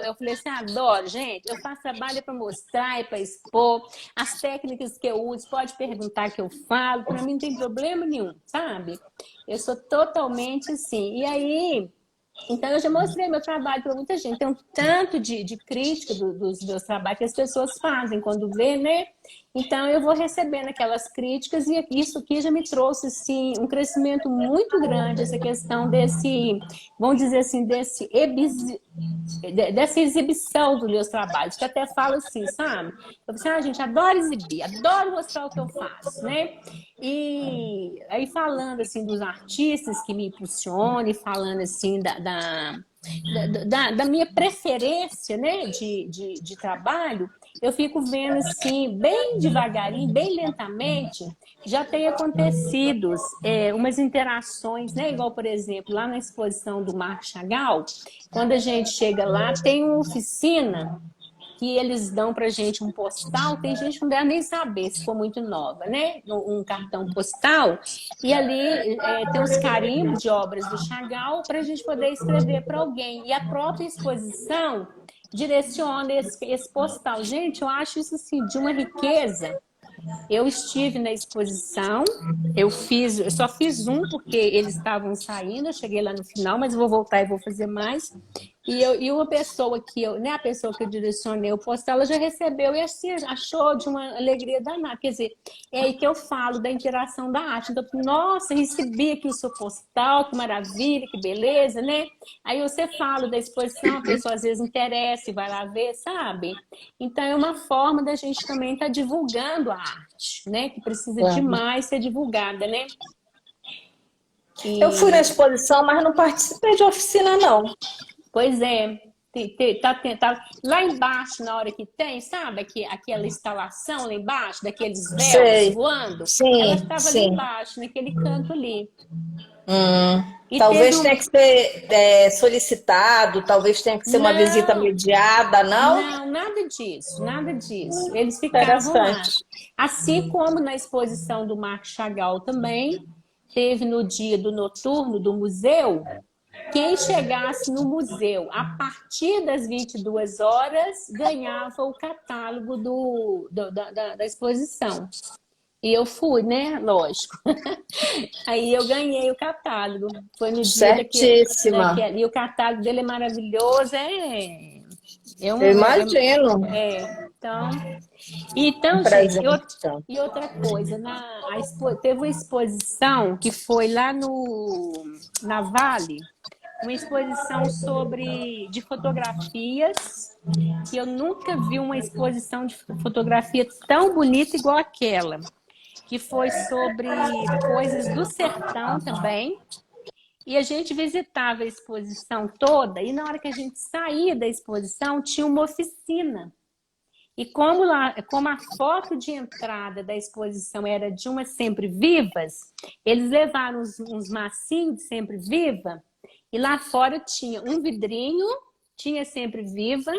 Eu falei assim, adoro, gente. Eu faço trabalho para mostrar e para expor. As técnicas que eu uso, pode perguntar que eu falo. Para mim não tem problema nenhum, sabe? Eu sou totalmente assim. E aí... Então, eu já mostrei meu trabalho para muita gente. Tem um tanto de crítica dos meus trabalhos que as pessoas fazem quando vê, né? Então, eu vou recebendo aquelas críticas e isso aqui já me trouxe, assim, um crescimento muito grande, essa questão desse, vamos dizer assim, dessa exibição dos meus trabalhos, que até falo assim, sabe? Eu falo assim, gente, adoro exibir, adoro mostrar o que eu faço, né? E aí falando, assim, dos artistas que me impulsionam, e falando, assim, da minha preferência, né, de trabalho, eu fico vendo, assim, bem devagarinho, bem lentamente, já tem acontecido umas interações, né, igual, por exemplo, lá na exposição do Marc Chagall, quando a gente chega lá, tem uma oficina que eles dão pra gente um postal, tem gente que não deve nem saber se for muito nova, né? Um cartão postal, e ali tem os carimbos de obras do Chagall para a gente poder escrever para alguém. E a própria exposição direciona esse postal. Gente, eu acho isso assim, de uma riqueza. Eu estive na exposição, eu só fiz um porque eles estavam saindo, eu cheguei lá no final, mas eu vou voltar e vou fazer mais. E uma pessoa né, a pessoa que eu direcionei o postal, ela já recebeu e assim, achou de uma alegria danada. Quer dizer, é aí que eu falo da interação da arte. Então, nossa, recebi aqui o seu postal, que maravilha, que beleza, né? Aí você fala da exposição, a pessoa às vezes interessa e vai lá ver, sabe? Então, é uma forma da gente também estar divulgando a arte, né? Que precisa demais ser divulgada, né? Eu fui na exposição, mas não participei de oficina, não. Pois é, lá embaixo, na hora que tem, sabe? Aquela instalação lá embaixo, daqueles véus voando, ela estava ali embaixo, naquele canto ali. Talvez tenha que ser solicitado, talvez tenha que ser uma visita mediada, não? Não, nada disso, nada disso. Eles ficavam lá. Assim como na exposição do Marc Chagall também, teve no dia do noturno do museu, quem chegasse no museu a partir das 22 horas ganhava o catálogo da exposição. E eu fui, né? Lógico. Aí eu ganhei o catálogo. Foi no dia daquele. E o catálogo dele é maravilhoso. Eu imagino. Então, gente, e outra coisa, teve uma exposição que foi lá na Vale, uma exposição de fotografias, que eu nunca vi uma exposição de fotografia tão bonita igual aquela, que foi sobre coisas do sertão também. E a gente visitava a exposição toda, e na hora que a gente saía da exposição, tinha uma oficina. E como a foto de entrada da exposição era de umas sempre-vivas, eles levaram uns massinhos de sempre-viva, e lá fora tinha um vidrinho, tinha sempre-viva,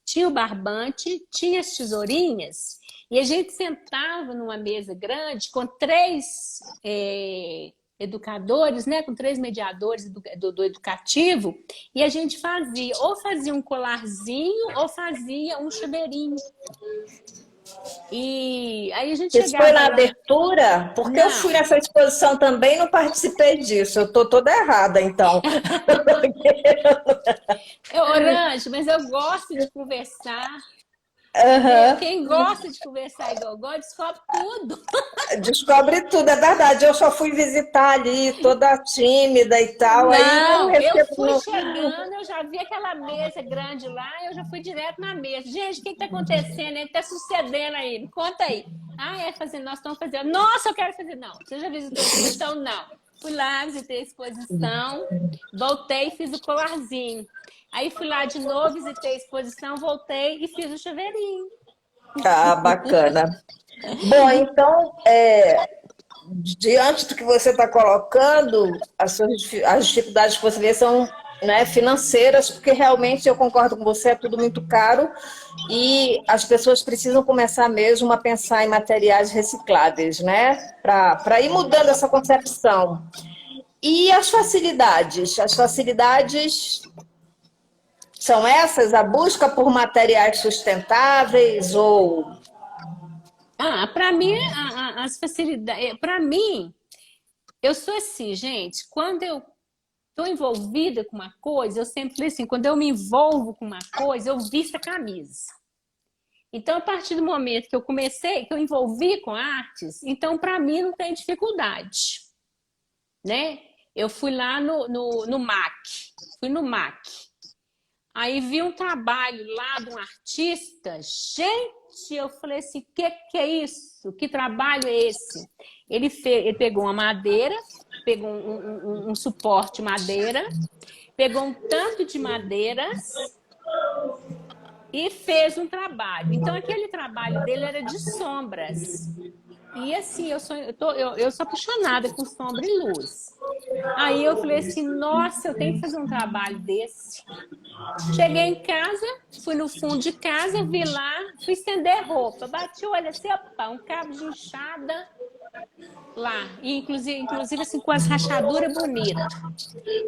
tinha o barbante, tinha as tesourinhas, e a gente sentava numa mesa grande com três educadores, né, com três mediadores do educativo, e a gente fazia um colarzinho ou fazia um chaveirinho. E aí a gente Isso foi chegava na lá. abertura? Porque eu fui Não, nessa exposição também e não participei disso. Eu estou toda errada, então. Orange, mas eu gosto de conversar. Aham. Quem gosta de conversar igual eu gosto, descobre tudo. Descobre tudo, é verdade. Eu só fui visitar ali, toda tímida e tal. Aí não Não, eu recebo. fui chegando, eu já vi aquela mesa grande lá, eu já fui direto na mesa. Gente, o que está acontecendo? O que está sucedendo aí? Me conta aí. Ah, nós estamos fazendo. Nossa, eu quero fazer. Não, você já visitou a exposição? Não. Fui lá, visitei a exposição, voltei e fiz o colarzinho. Aí fui lá de novo, visitei a exposição, voltei e fiz o chaveirinho. Ah, bacana. Bom, então, diante do que você está colocando, as dificuldades que você vê são, né, financeiras, porque realmente eu concordo com você, é tudo muito caro e as pessoas precisam começar mesmo a pensar em materiais recicláveis, né, para ir mudando essa concepção. E as facilidades? As facilidades são essas, a busca por materiais sustentáveis ou... Para mim, as facilidades. Para mim, eu sou assim, gente. Quando eu estou envolvida com uma coisa, eu sempre falei assim: quando eu me envolvo com uma coisa, eu visto a camisa. Então, a partir do momento que eu envolvi com artes, então, para mim, não tem dificuldade. Né? Eu fui lá no MAC. Fui no MAC. Aí vi um trabalho lá de um artista. Gente, eu falei assim, que é isso? Que trabalho é esse? Ele pegou uma madeira, pegou um suporte madeira, pegou um tanto de madeiras e fez um trabalho. Então, aquele trabalho dele era de sombras. E assim, eu sou apaixonada com sombra e luz. Aí eu falei assim, nossa, eu tenho que fazer um trabalho desse. Cheguei em casa, fui no fundo de casa, vi lá, fui estender roupa. Bati o olho assim, opa, um cabo de enxada lá. E inclusive assim, com as rachaduras bonitas.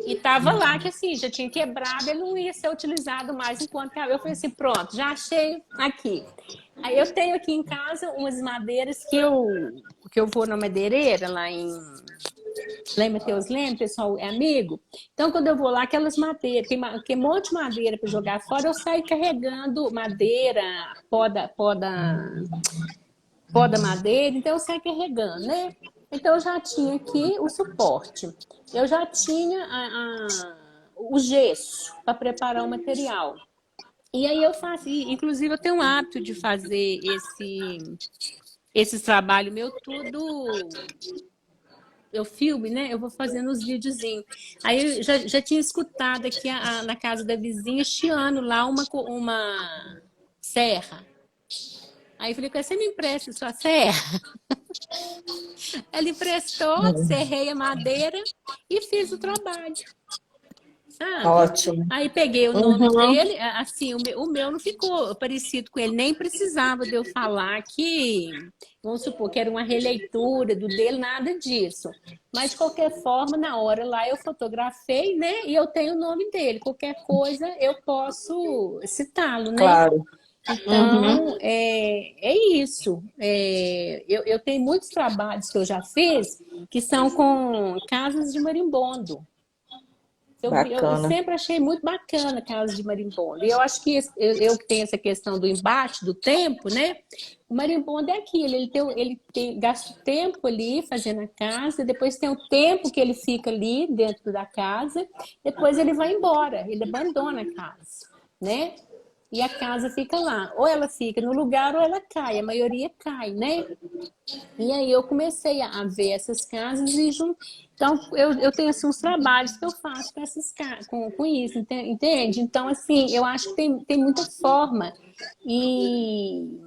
E tava lá que assim, já tinha quebrado, ele não ia ser utilizado mais enquanto eu falei assim, pronto, já achei aqui. Aí eu tenho aqui em casa umas madeiras que eu vou na madeireira lá em Mateus Leme, pessoal é amigo. Então, quando eu vou lá, aquelas madeiras, tem um monte de madeira para jogar fora, eu saio carregando madeira, pó da madeira, então eu saio carregando, né? Então, eu já tinha aqui o suporte, eu já tinha o gesso para preparar o material. E aí eu faço, inclusive eu tenho um hábito de fazer esse trabalho meu tudo, eu filme, né? Eu vou fazendo os videozinhos. Aí eu já tinha escutado aqui na casa da vizinha chiando lá uma serra. Aí eu falei, você me empresta sua serra? Ela emprestou, serrei a madeira e fiz o trabalho. Sabe? Ótimo. Aí peguei o nome dele, assim, o meu não ficou parecido com ele, nem precisava de eu falar que, vamos supor, que era uma releitura do dele, nada disso. Mas, de qualquer forma, na hora lá eu fotografei, né? E eu tenho o nome dele. Qualquer coisa eu posso citá-lo, né? Claro. Então, é isso. Eu tenho muitos trabalhos que eu já fiz que são com casas de marimbondo. Eu sempre achei muito bacana a casa de marimbondo. E eu acho que eu tenho essa questão do embate do tempo, né? O marimbondo é aquilo, gasta o tempo ali fazendo a casa, depois tem o tempo que ele fica ali dentro da casa, depois ele vai embora, ele abandona a casa, né? E a casa fica lá. Ou ela fica no lugar ou ela cai. A maioria cai, né? E aí eu comecei a ver essas casas e então eu tenho assim, uns trabalhos que eu faço com isso, entende? Então, assim, eu acho que tem muita forma. E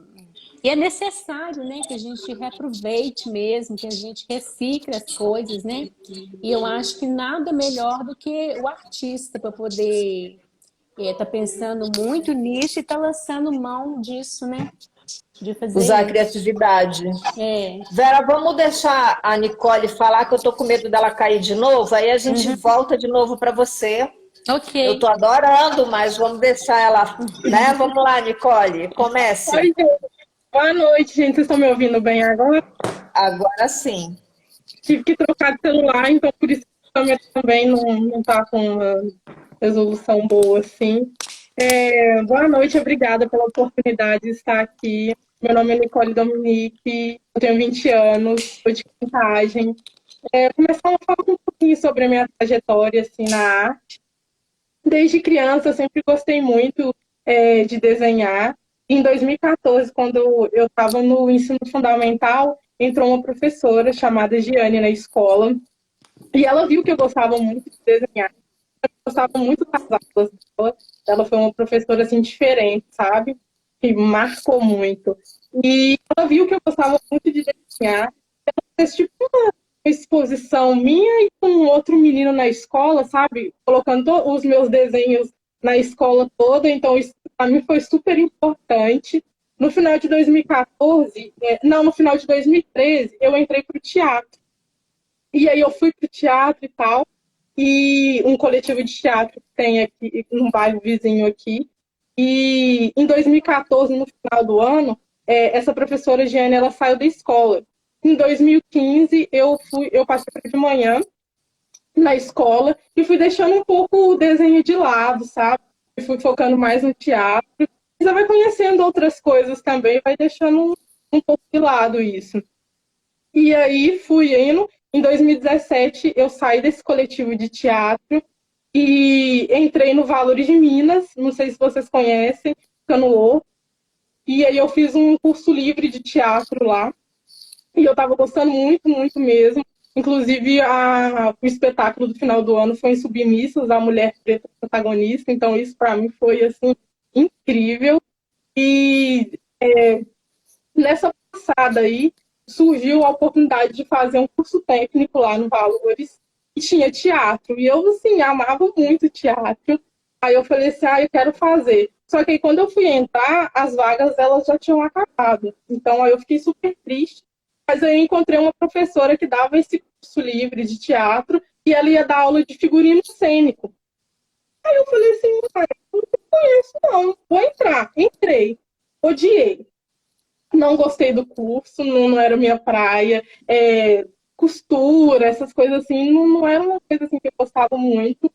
é necessário, né, que a gente reaproveite mesmo, que a gente recicle as coisas, né? E eu acho que nada melhor do que o artista para poder Tá pensando muito nisso e tá lançando mão disso, né? De fazer Usar a isso. criatividade. É. Vera, vamos deixar a Nicole falar, que eu tô com medo dela cair de novo, aí a gente volta de novo para você. Eu Ok. tô adorando, mas vamos deixar ela, né? Vamos lá, Nicole, comece. Oi, gente. Boa noite, gente. Vocês estão me ouvindo bem agora? Agora sim. Tive que trocar de celular, então por isso que a câmera também não tá com uma resolução boa, assim. Boa noite, obrigada pela oportunidade de estar aqui. Meu nome é Nicole Dominique, eu tenho 20 anos, sou de Contagem. Começar a falar um pouquinho sobre a minha trajetória, assim, na arte. Desde criança, eu sempre gostei muito de desenhar. Em 2014, quando eu estava no ensino fundamental, entrou uma professora chamada Giane na escola, e ela viu que eu gostava muito de desenhar. Eu gostava muito das aulas dela. Ela foi uma professora assim diferente, sabe? Que marcou muito. E ela viu que eu gostava muito de desenhar. Ela fez tipo uma exposição minha e com um outro menino na escola, sabe? Colocando os meus desenhos na escola toda. Então, isso para mim foi super importante. No final de 2014, não, no final de 2013, eu entrei para o teatro. E aí eu fui para o teatro e tal, e um coletivo de teatro que tem aqui, num bairro vizinho aqui. E em 2014, no final do ano, essa professora Giane, ela saiu da escola. Em 2015, eu passei de manhã na escola e fui deixando um pouco o desenho de lado, sabe? E fui focando mais no teatro. Você vai conhecendo outras coisas também, vai deixando um pouco de lado isso. E aí fui indo. Em 2017, eu saí desse coletivo de teatro e entrei no Valores de Minas. Não sei se vocês conhecem, Canuô. E aí eu fiz um curso livre de teatro lá. E eu estava gostando muito, muito mesmo. Inclusive, o espetáculo do final do ano foi em Submissas, a mulher preta protagonista. Então, isso para mim foi assim incrível. E nessa passada aí, surgiu a oportunidade de fazer um curso técnico lá no Valores, e tinha teatro. E eu, assim, amava muito teatro. Aí eu falei assim, eu quero fazer. Só que aí, quando eu fui entrar, as vagas, elas já tinham acabado. Então, aí eu fiquei super triste. Mas aí eu encontrei uma professora que dava esse curso livre de teatro, e ela ia dar aula de figurino cênico. Aí eu falei assim, eu não conheço não, vou entrar. Entrei. Odiei. Não gostei do curso, não era minha praia. Costura, essas coisas assim, não era uma coisa assim que eu gostava muito.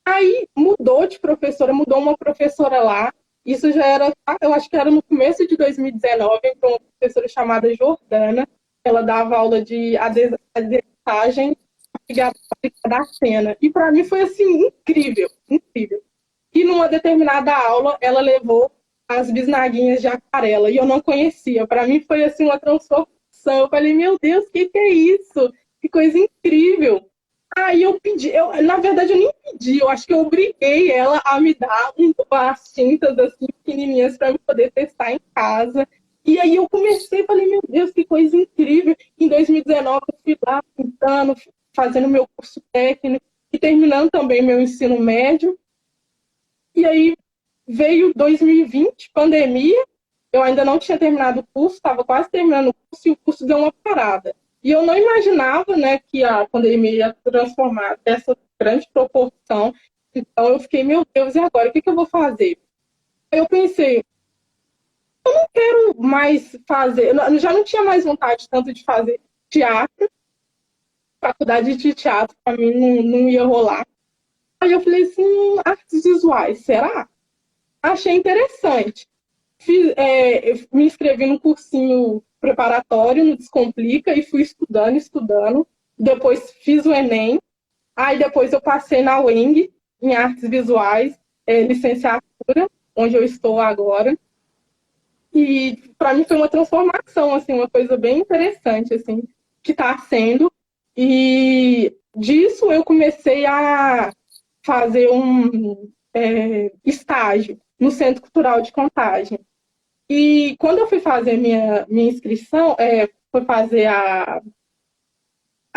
Aí mudou de professora, mudou uma professora lá. Isso já era, eu acho que era no começo de 2019, entrou uma professora chamada Jordana. Ela dava aula de adereçagem da cena. E para mim foi assim, incrível, incrível. E numa determinada aula, ela levou as bisnaguinhas de aquarela, e eu não conhecia. Para mim foi assim uma transformação. Eu falei, meu Deus, o que é isso? Que coisa incrível. Aí eu pedi, na verdade eu nem pedi, eu acho que eu obriguei ela a me dar umas tintas assim pequenininhas para eu poder testar em casa. E aí eu comecei, falei, meu Deus, que coisa incrível. Em 2019 eu fui lá pintando, fazendo meu curso técnico e terminando também meu ensino médio. E aí veio 2020, pandemia, eu ainda não tinha terminado o curso, estava quase terminando o curso e o curso deu uma parada. E eu não imaginava, né, que a pandemia ia transformar dessa grande proporção. Então eu fiquei, meu Deus, e agora? O que eu vou fazer? Aí eu pensei, eu não quero mais fazer, eu já não tinha mais vontade tanto de fazer teatro, faculdade de teatro para mim não ia rolar. Aí eu falei assim, artes visuais, será? Achei interessante. Eu me inscrevi num cursinho preparatório no Descomplica e fui estudando. Depois fiz o Enem. Aí depois eu passei na UENG, em artes visuais, licenciatura, onde eu estou agora. E para mim foi uma transformação, assim, uma coisa bem interessante, assim, que está sendo. E disso eu comecei a fazer um estágio no Centro Cultural de Contagem. E quando eu fui fazer minha inscrição, fui fazer a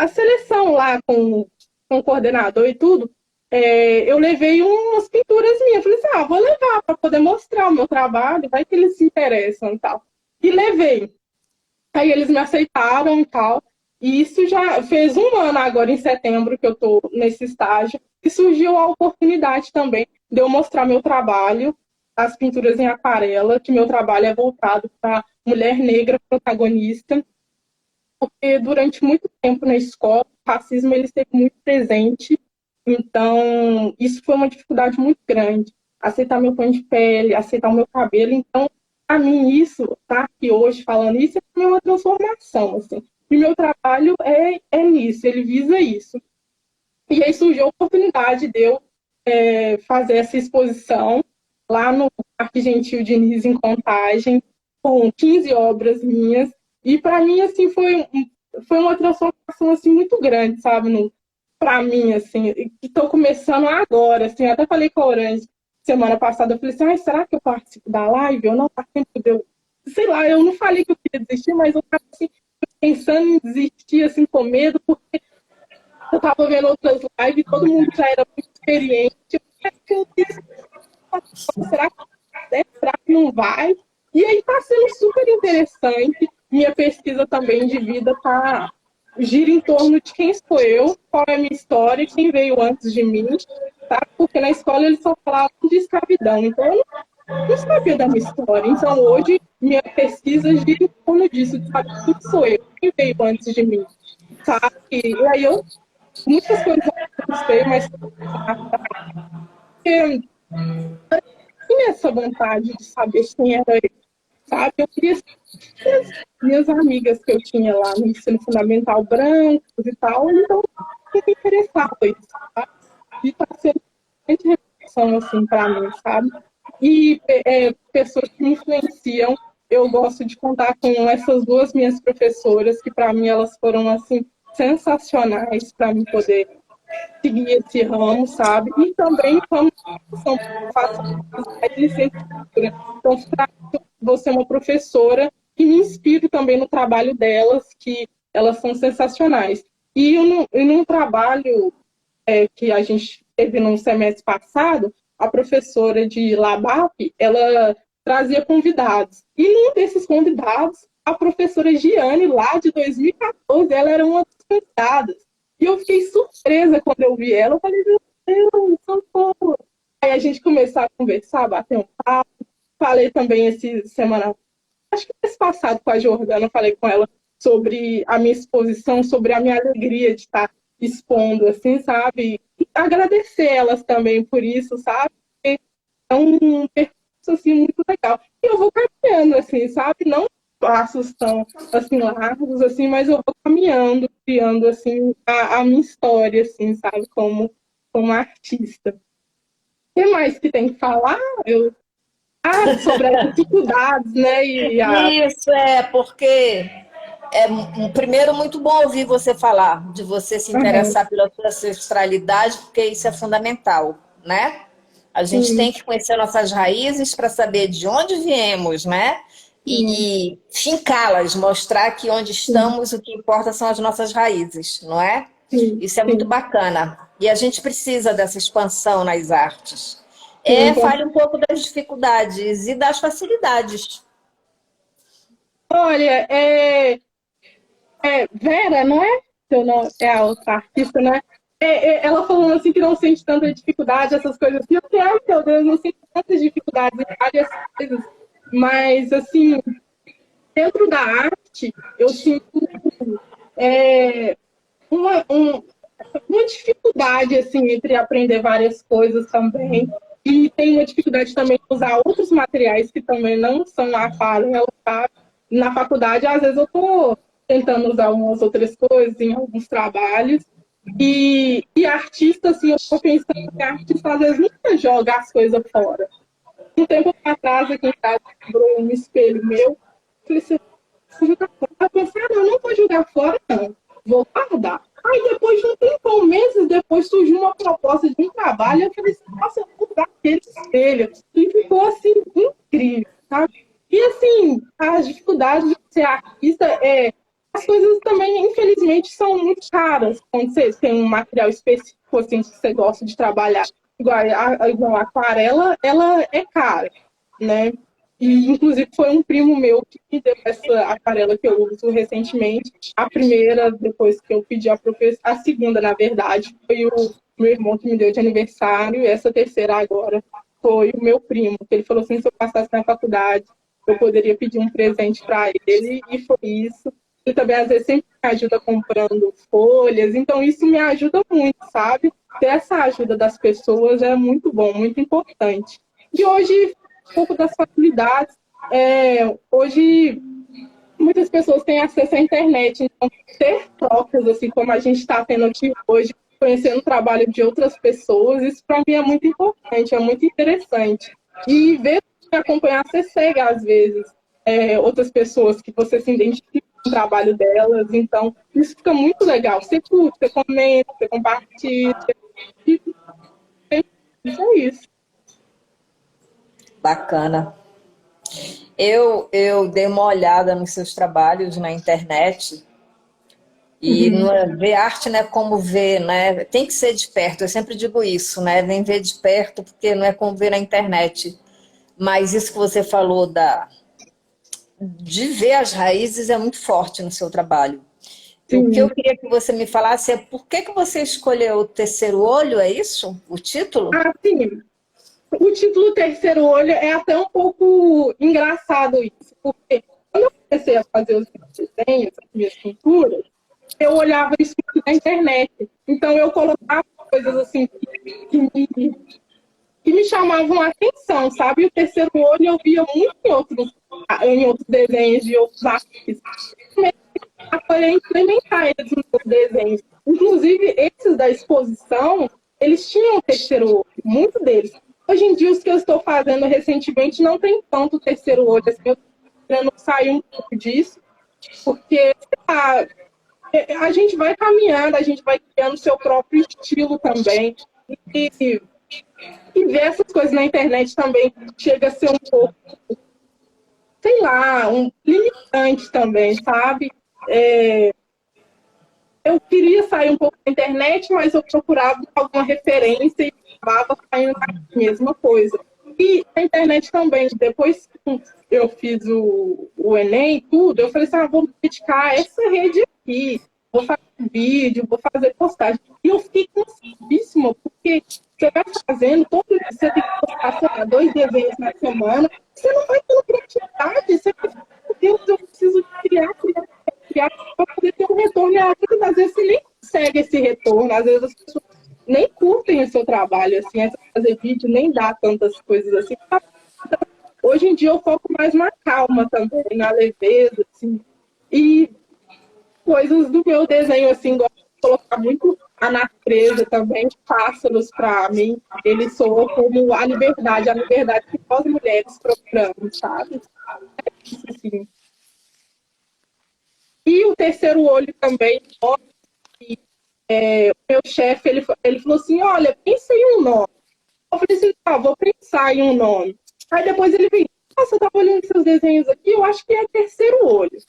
seleção lá com o coordenador e tudo, eu levei umas pinturas minhas. Falei assim, vou levar para poder mostrar o meu trabalho, vai que eles se interessam e tal. E levei. Aí eles me aceitaram e tal. E isso já fez um ano agora, em setembro, que eu estou nesse estágio. E surgiu a oportunidade também de eu mostrar meu trabalho, as pinturas em aquarela, que meu trabalho é voltado para mulher negra protagonista. Porque durante muito tempo na escola, o racismo ele esteve muito presente. Então, isso foi uma dificuldade muito grande. Aceitar meu tom de pele, aceitar o meu cabelo. Então, para mim, isso, tá aqui hoje falando isso, é uma transformação, assim. E meu trabalho é nisso, ele visa isso. E aí surgiu a oportunidade de eu fazer essa exposição lá no Parque Gentil Diniz, em Contagem, com 15 obras minhas. E para mim, assim, foi uma transformação assim, muito grande, sabe? Para mim, assim, que estou começando agora, assim, eu até falei com a Orange semana passada, eu falei assim, será que eu participo da live? Eu não, tá tempo de eu... Sei lá, eu não falei que eu queria desistir, mas eu estava assim, pensando em desistir, assim, com medo, porque eu estava vendo outras lives, todo mundo já era muito experiente, eu falei, meu Deus, será que não vai? E aí está sendo super interessante, minha pesquisa também de vida gira em torno de quem sou eu, qual é a minha história, quem veio antes de mim, tá? Porque na escola eles só falavam de escravidão, então eu não sabia da minha história. Então hoje minha pesquisa gira em torno disso, de saber quem sou eu, quem veio antes de mim, sabe? E aí muitas coisas eu gostei, mas eu tinha essa vontade de saber quem era eu, sabe? Eu queria as minhas amigas que eu tinha lá no ensino fundamental brancos e tal, então eu me interessava isso, sabe? E está sendo bastante reflexão, assim, para mim, sabe? E pessoas que me influenciam, eu gosto de contar com essas duas minhas professoras, que para mim elas foram, assim, sensacionais para mim poder seguir esse ramo, sabe? E também ramo de são faço licenciatura. Então, você é uma professora e me inspiro também no trabalho delas, que elas são sensacionais. E num trabalho que a gente teve no semestre passado, a professora de LABAP, ela trazia convidados. E num desses convidados, a professora Giane, lá de 2014, ela era uma das convidadas. E eu fiquei surpresa quando eu vi ela. Eu falei, meu Deus, socorro. Aí a gente começou a conversar, bater um papo. Falei também acho que mês passado com a Jordana, falei com ela sobre a minha exposição, sobre a minha alegria de estar expondo, assim, sabe? E agradecer elas também por isso, sabe? Porque é um percurso, assim, muito legal. E eu vou caminhando, assim, sabe? Não passos tão, assim, largos, assim, mas eu vou caminhando, criando, assim, a minha história, assim, sabe? Como artista. O que mais que tem que falar? Sobre as dificuldades, né? Isso, porque primeiro, muito bom ouvir você falar, de você se interessar pela sua ancestralidade, porque isso é fundamental, né? A gente tem que conhecer nossas raízes para saber de onde viemos, né? E fincá-las, mostrar que onde estamos, o que importa são as nossas raízes, não é? Isso é muito bacana. E a gente precisa dessa expansão nas artes. Fale um pouco das dificuldades e das facilidades. Olha, Vera, não é? Seu nome é a outra artista, né? Ela falando assim que não sente tanta dificuldade, essas coisas assim. Eu falei, ai meu Deus, não sinto tantas dificuldades em várias coisas. Mas, assim, dentro da arte, eu sinto uma dificuldade, assim, entre aprender várias coisas também. E tem uma dificuldade também de usar outros materiais que também não são a aquarela, sabe? Na faculdade, às vezes eu estou tentando usar umas outras coisas em alguns trabalhos. E artista, assim, eu estou pensando que artista às vezes nunca joga as coisas fora. Um tempo atrás, aqui em casa, quebrou um espelho meu. Eu falei assim, vou jogar fora. Eu pensei, não vou jogar fora, não. Vou guardar. Aí depois de um tempo, meses depois, surgiu uma proposta de um trabalho. Eu falei assim, nossa, eu vou usar aquele espelho. E ficou, assim, incrível, sabe? E, assim, as dificuldades de ser artista as coisas também, infelizmente, são muito caras. Quando você tem um material específico assim, que você gosta de trabalhar, igual a aquarela, ela é cara, né? E, inclusive, foi um primo meu que me deu essa aquarela que eu uso recentemente. A primeira, depois que eu pedi a professora, a segunda, na verdade, foi o meu irmão que me deu de aniversário, e essa terceira agora foi o meu primo, que ele falou assim, se eu passasse na faculdade, eu poderia pedir um presente para ele, e foi isso. Ele também, às vezes, sempre me ajuda comprando folhas, então isso me ajuda muito, sabe? Ter essa ajuda das pessoas é muito bom, muito importante. E hoje, um pouco das facilidades, hoje muitas pessoas têm acesso à internet, então ter trocas, assim como a gente está tendo aqui hoje, conhecendo o trabalho de outras pessoas, isso para mim é muito importante, é muito interessante. E ver e acompanhar, você segue às vezes outras pessoas que você se identifica com o trabalho delas, então isso fica muito legal. Você curte, você comenta, você compartilha, e isso é isso. Bacana. Eu dei uma olhada nos seus trabalhos na internet e ver arte não é como ver, né? Tem que ser de perto, eu sempre digo isso, né? Vem ver de perto, porque não é como ver na internet. Mas isso que você falou de ver as raízes é muito forte no seu trabalho. O que eu queria que você me falasse é por que você escolheu o Terceiro Olho, é isso? O título? Ah, sim. O título Terceiro Olho é até um pouco engraçado isso, porque quando eu comecei a fazer os meus desenhos, as minhas pinturas, eu olhava isso na internet. Então eu colocava coisas assim que me chamavam a atenção, sabe? O Terceiro Olho eu via muito em outros desenhos de outros artistas. Comecei a implementar eles nos meus desenhos. Inclusive, esses da exposição, eles tinham o terceiro olho, muitos deles. Hoje em dia, os que eu estou fazendo recentemente não tem tanto terceiro olho, assim, eu estou querendo sair um pouco disso, porque a gente vai caminhando, a gente vai criando seu próprio estilo também, e ver essas coisas na internet também chega a ser um pouco, sei lá, um limitante também, sabe? Eu queria sair um pouco da internet, mas eu procurava alguma referência e acabava saindo da mesma coisa. E a internet também, depois que eu fiz o Enem e tudo, eu falei assim, vou me dedicar a essa rede aqui, vou fazer vídeo, vou fazer postagem. E eu fiquei cansadíssima, porque você vai fazendo, todo dia você tem que postar, sei lá, 2 desenhos na semana, você não vai tendo criatividade, você vai, meu Deus, eu preciso criar para poder ter um retorno. E às vezes você nem consegue esse retorno, às vezes as pessoas nem curtem o seu trabalho, assim, fazer vídeo nem dá tantas coisas assim. Hoje em dia eu foco mais na calma também, na leveza, assim, e coisas do meu desenho, assim, gosto de colocar muito a natureza também, pássaros para mim, eles soam como a liberdade que nós mulheres procuramos, sabe? É isso, assim. E o terceiro olho também, o meu chefe, ele falou assim, olha, pensa em um nome. Eu falei assim, vou pensar em um nome. Aí depois ele veio, nossa, eu estava olhando seus desenhos aqui, eu acho que é terceiro olho. Eu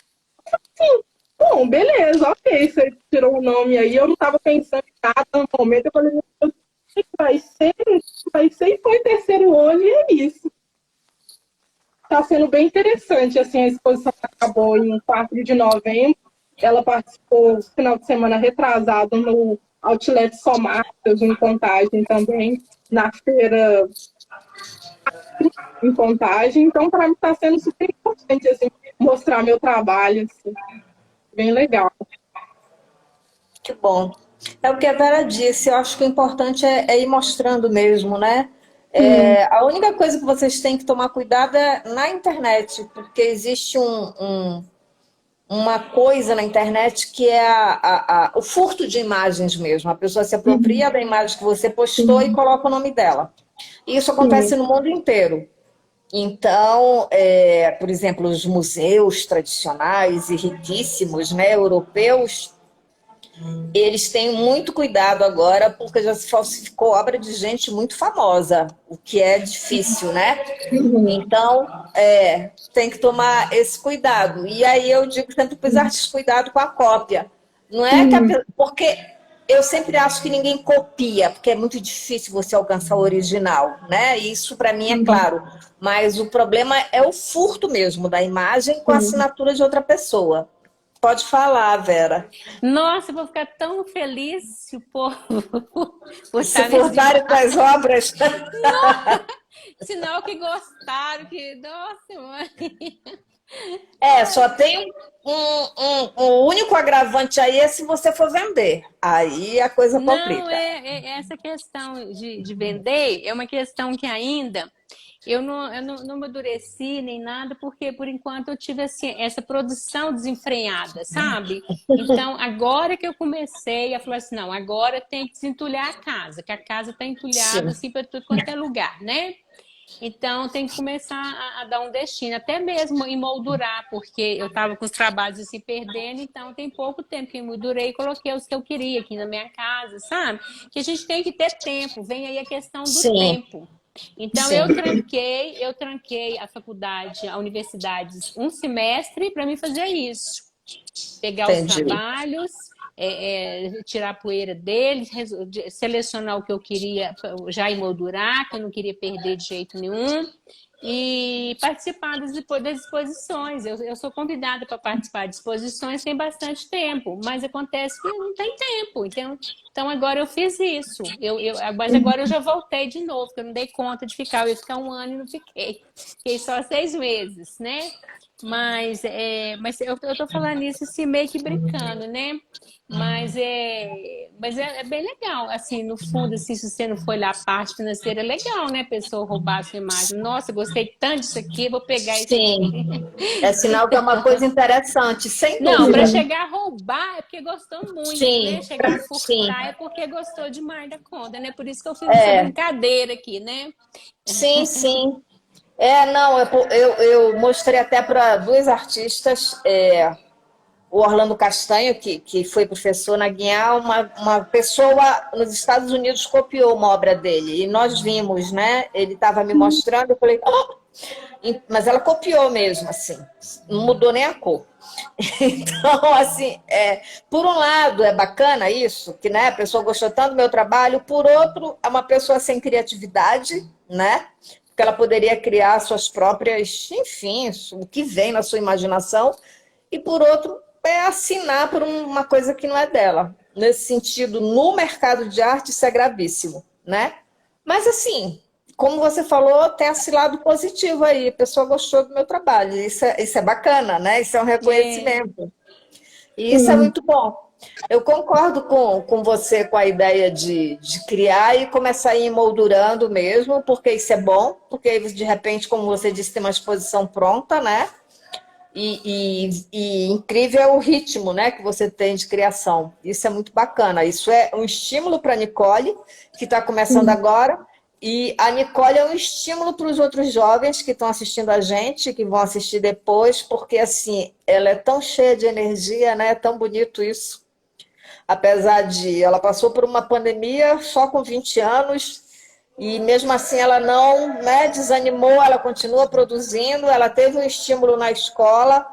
falei assim, bom, beleza, ok, você tirou o nome aí, eu não estava pensando em nada no momento, eu falei, vai ser, e foi terceiro olho, e é isso. Está sendo bem interessante, assim, a exposição acabou em 4 de novembro, ela participou no final de semana retrasado no Outlet Só Marcas, em Contagem também, na feira em Contagem, então para mim está sendo super importante, assim, mostrar meu trabalho, assim, bem legal. Que bom. É o que a Vera disse, eu acho que o importante é ir mostrando mesmo, né? A única coisa que vocês têm que tomar cuidado é na internet, porque existe uma coisa na internet que é o furto de imagens mesmo. A pessoa se apropria da imagem que você postou e coloca o nome dela. E isso acontece no mundo inteiro. Então, por exemplo, os museus tradicionais e riquíssimos, né, europeus, eles têm muito cuidado agora, porque já se falsificou obra de gente muito famosa, o que é difícil, né? Então, tem que tomar esse cuidado. E aí eu digo sempre para os artistas, cuidado com a cópia. Não é que porque eu sempre acho que ninguém copia, porque é muito difícil você alcançar o original, né? Isso para mim é claro. Mas o problema é o furto mesmo da imagem com a assinatura de outra pessoa. Pode falar, Vera. Nossa, eu vou ficar tão feliz se o povo Se botar furtarem com as obras. sinal que gostaram, que... Nossa, mãe. Só tem um único agravante aí é se você for vender. Aí a coisa complica. Não, essa questão de vender é uma questão que ainda eu não amadureci nem nada, porque por enquanto eu tive assim, essa produção desenfreada, sabe? Então, agora que eu comecei a falar assim, não, agora tem que desentulhar a casa, que a casa está entulhada assim para tudo quanto é lugar, né? Então, tem que começar a dar um destino, até mesmo emoldurar, porque eu estava com os trabalhos se perdendo, então tem pouco tempo que eu emoldurei e coloquei os que eu queria aqui na minha casa, sabe? Que a gente tem que ter tempo, vem aí a questão do tempo. Então, eu tranquei a faculdade, a universidade, um semestre para mim fazer isso. Pegar os trabalhos, tirar a poeira deles, selecionar o que eu queria já emoldurar, que eu não queria perder de jeito nenhum, e participar das exposições. Eu sou convidada para participar de exposições tem bastante tempo, mas acontece que não tem tempo. Então agora eu fiz isso. Mas agora eu já voltei de novo, porque eu não dei conta de ficar. Eu ia ficar 1 ano e não fiquei. Fiquei só 6 meses, né? Mas eu tô falando isso assim, meio que brincando, né? Mas é bem legal, assim, no fundo, assim, se você não for olhar a parte financeira, é legal, né? A pessoa roubar a sua imagem. Nossa, gostei tanto disso aqui, vou pegar isso aqui. É sinal que é uma coisa interessante, sem dúvida. Não, para chegar a roubar é porque gostou muito, né? Chegar a furtar é porque gostou demais da conta, né? Por isso que eu fiz essa brincadeira aqui, né? Sim. Não, eu mostrei até para 2 artistas, o Orlando Castanho, que foi professor na Guiá, uma pessoa nos Estados Unidos copiou uma obra dele, e nós vimos, né? Ele estava me mostrando, eu falei, mas ela copiou mesmo, assim, não mudou nem a cor. Então, assim, por um lado é bacana isso, que né, a pessoa gostou tanto do meu trabalho, por outro, é uma pessoa sem criatividade, né? Porque ela poderia criar suas próprias, enfim, o que vem na sua imaginação, e por outro, assinar por uma coisa que não é dela. Nesse sentido, no mercado de arte, isso é gravíssimo, né? Mas assim, como você falou, tem esse lado positivo aí, a pessoa gostou do meu trabalho, isso é bacana, né? Isso é um reconhecimento. E isso é muito bom. Eu concordo com você, com a ideia de criar e começar a ir moldurando mesmo, porque isso é bom, porque de repente, como você disse, tem uma exposição pronta, né? E incrível é o ritmo, né, que você tem de criação. Isso é muito bacana. Isso é um estímulo para a Nicole, que está começando agora, e a Nicole é um estímulo para os outros jovens que estão assistindo a gente, que vão assistir depois, porque assim, ela é tão cheia de energia, né? É tão bonito isso. Apesar de ela passou por uma pandemia só com 20 anos, e mesmo assim ela não, né, desanimou, ela continua produzindo, ela teve um estímulo na escola,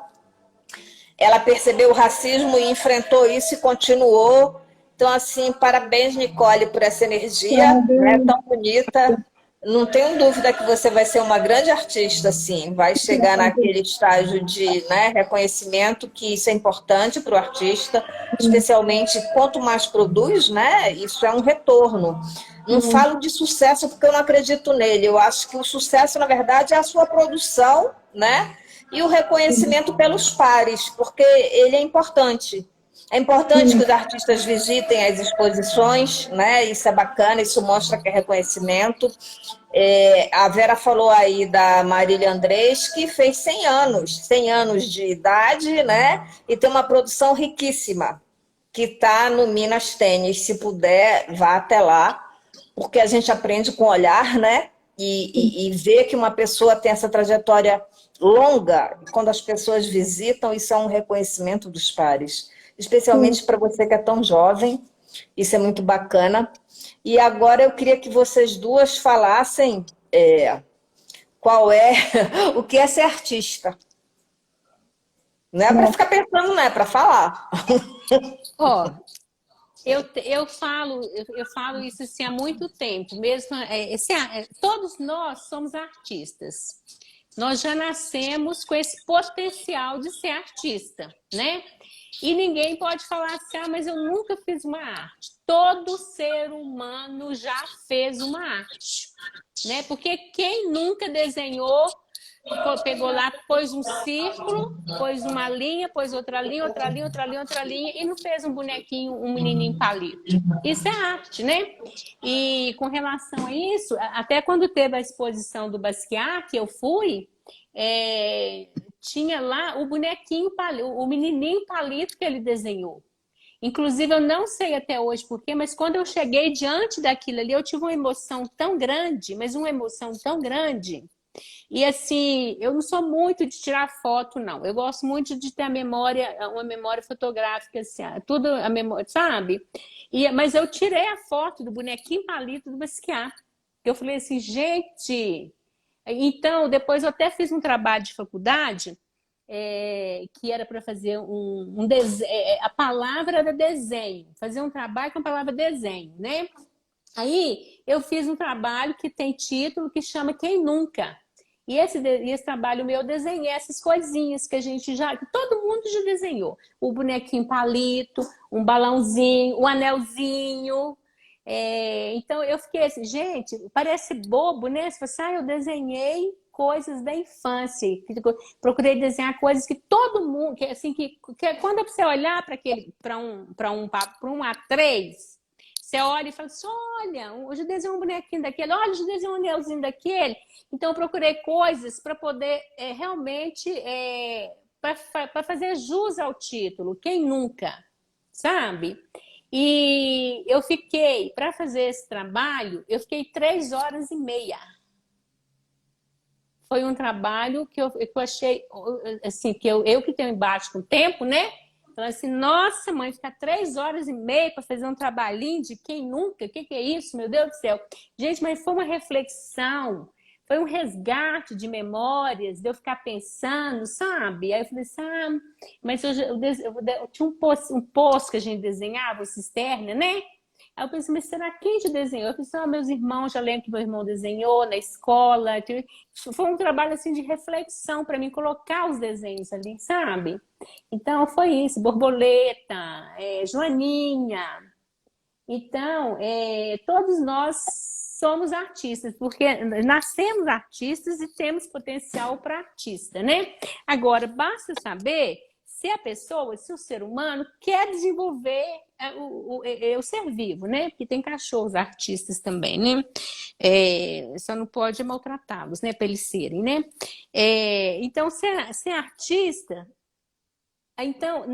ela percebeu o racismo e enfrentou isso e continuou. Então, assim, parabéns, Nicole, por essa energia, né, tão bonita. Não tenho dúvida que você vai ser uma grande artista, sim. Vai chegar naquele estágio de, né, reconhecimento, que isso é importante para o artista, especialmente quanto mais produz, né, isso é um retorno. Não falo de sucesso porque eu não acredito nele. Eu acho que o sucesso, na verdade, é a sua produção, né, e o reconhecimento pelos pares, porque ele é importante. É importante que os artistas visitem as exposições, né? Isso é bacana, isso mostra que é reconhecimento. A Vera falou aí da Marília Andrés, que fez 100 anos de idade, né? E tem uma produção riquíssima, que está no Minas Tênis. Se puder, vá até lá, porque a gente aprende com o olhar, né? E ver que uma pessoa tem essa trajetória longa, quando as pessoas visitam, isso é um reconhecimento dos pares. especialmente para você que é tão jovem. Isso é muito bacana. E agora eu queria que vocês duas falassem qual é o que é ser artista. Não é para ficar pensando, não é para falar. Ó, eu falo isso assim, há muito tempo, mesmo. Todos nós somos artistas. Nós já nascemos com esse potencial de ser artista, né? E ninguém pode falar assim, mas eu nunca fiz uma arte. Todo ser humano já fez uma arte, né? Porque quem nunca desenhou, pegou lá, pôs um círculo, pôs uma linha, pôs outra linha, outra linha, outra linha, outra linha, e não fez um bonequinho, um menininho palito. Isso é arte, né? E com relação a isso, até quando teve a exposição do Basquiat, que eu fui, tinha lá o bonequinho palito, o menininho palito que ele desenhou. Inclusive, eu não sei até hoje porquê, mas quando eu cheguei diante daquilo ali, eu tive uma emoção tão grande, mas uma emoção tão grande. E assim, eu não sou muito de tirar foto, não. Eu gosto muito de ter uma memória fotográfica, assim, tudo a memória, sabe? Mas eu tirei a foto do bonequinho palito do Basquiat. Eu falei assim, gente... Então, depois eu até fiz um trabalho de faculdade, que era para fazer um desenho, a palavra era desenho, fazer um trabalho com a palavra desenho, né? Aí eu fiz um trabalho que tem título que chama Quem Nunca? E esse trabalho meu, eu desenhei essas coisinhas que que todo mundo já desenhou. O bonequinho palito, um balãozinho, um anelzinho. Então eu fiquei assim, gente, parece bobo, né? Você fala assim, eu desenhei coisas da infância. Procurei desenhar coisas que todo mundo, que quando você olhar para um A3, você olha e fala assim, olha, hoje eu desenhei um bonequinho daquele, olha, hoje eu desenhei um anelzinho daquele. Então, eu procurei coisas para poder realmente, para fazer jus ao título. Quem nunca? Sabe? E eu fiquei, para fazer esse trabalho, eu fiquei 3 horas e meia. Foi um trabalho que eu achei, assim, que eu que tenho embaixo com o tempo, né? Falei assim, nossa, mãe, ficar 3 horas e meia para fazer um trabalhinho de quem nunca? O que é isso, meu Deus do céu? Gente, mas foi uma reflexão, foi um resgate de memórias, de eu ficar pensando, sabe? Aí eu falei assim, mas eu tinha um poço que a gente desenhava, o cisterna, né? Aí eu pensei, mas será que quem te desenhou? Eu pensei, meus irmãos, já lembro que meu irmão desenhou na escola. Foi um trabalho assim de reflexão para mim colocar os desenhos ali, sabe? Então foi isso, borboleta, joaninha. Então, todos nós somos artistas, porque nascemos artistas e temos potencial para artista, né? Agora, basta saber se a pessoa, se o ser humano quer desenvolver o ser vivo, né? Porque tem cachorros artistas também, né? Só não pode maltratá-los, né? Para eles serem, né? Então, ser artista... Então,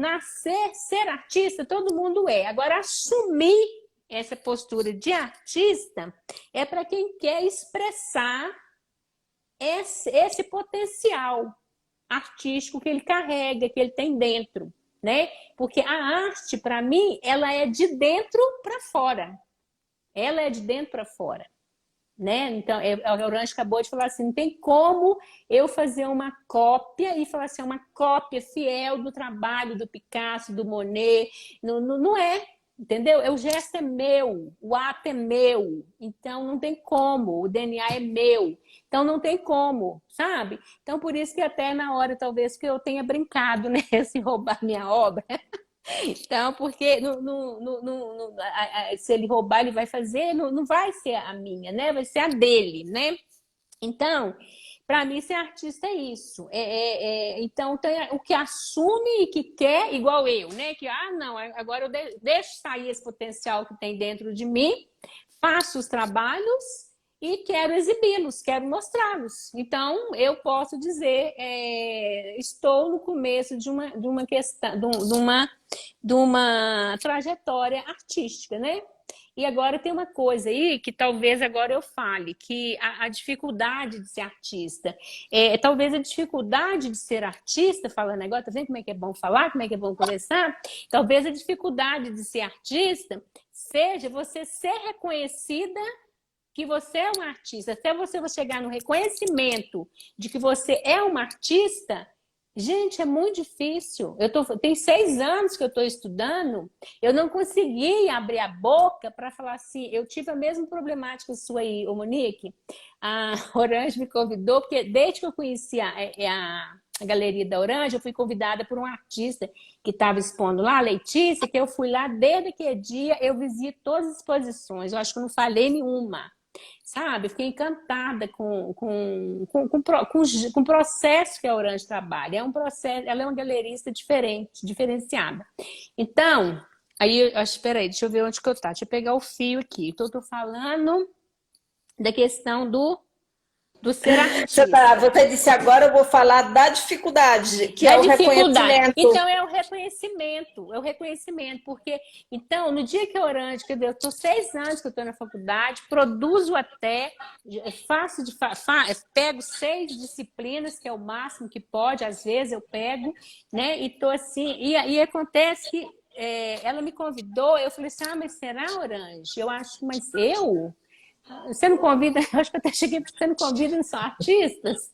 ser artista, todo mundo é. Agora, assumir essa postura de artista é para quem quer expressar esse potencial artístico que ele carrega, que ele tem dentro, né? Porque a arte, para mim, ela é de dentro para fora. Ela é de dentro para fora, né? Então, o Orange acabou de falar assim, não tem como eu fazer uma cópia e falar assim, uma cópia fiel do trabalho do Picasso, do Monet. Não é, entendeu? O gesto é meu, o ato é meu, então não tem como, o DNA é meu, então não tem como, sabe? Então por isso que até na hora talvez que eu tenha brincado, né, se roubar minha obra. Então, porque se ele roubar, ele vai fazer, não vai ser a minha, né? Vai ser a dele, né? Então, para mim, ser artista é isso. Então, tem o que assume e que quer, igual eu, né? Que, não, agora eu deixo sair esse potencial que tem dentro de mim, faço os trabalhos e quero exibi-los, quero mostrá-los. Então, eu posso dizer, estou no começo de uma questão, de uma trajetória artística, né? E agora tem uma coisa aí que talvez agora eu fale, que a dificuldade de ser artista, talvez a dificuldade de ser artista, falando agora, tá vendo como é que é bom falar, como é que é bom conversar? Talvez a dificuldade de ser artista seja você ser reconhecida que você é uma artista. Até você chegar no reconhecimento de que você é uma artista, gente, é muito difícil. Tem 6 anos que eu estou estudando, eu não consegui abrir a boca para falar assim. Eu tive a mesma problemática sua aí, ô Monique. A Orange me convidou, porque desde que eu conheci a Galeria da Orange, eu fui convidada por um artista que estava expondo lá, a Letícia, que eu fui lá desde aquele dia, eu visito todas as exposições. Eu acho que eu não falei nenhuma. Sabe? Fiquei encantada com o processo que a Orange trabalha. É um processo, ela é uma galerista diferenciada. Então, aí, espera aí, deixa eu ver onde que eu tá. Deixa eu pegar o fio aqui. Então, eu tô falando da questão do ser artista. Você disse agora, eu vou falar da dificuldade, que é o reconhecimento. Então, é o reconhecimento, porque, então, no dia que a Orange, que eu estou 6 anos que eu estou na faculdade, produzo até, pego 6 disciplinas, que é o máximo que pode, às vezes eu pego, né, e tô assim, e acontece que ela me convidou, eu falei assim, mas será, Orange? Eu acho, mas eu... Você não convida, eu acho que eu até cheguei porque você não convida, não são artistas.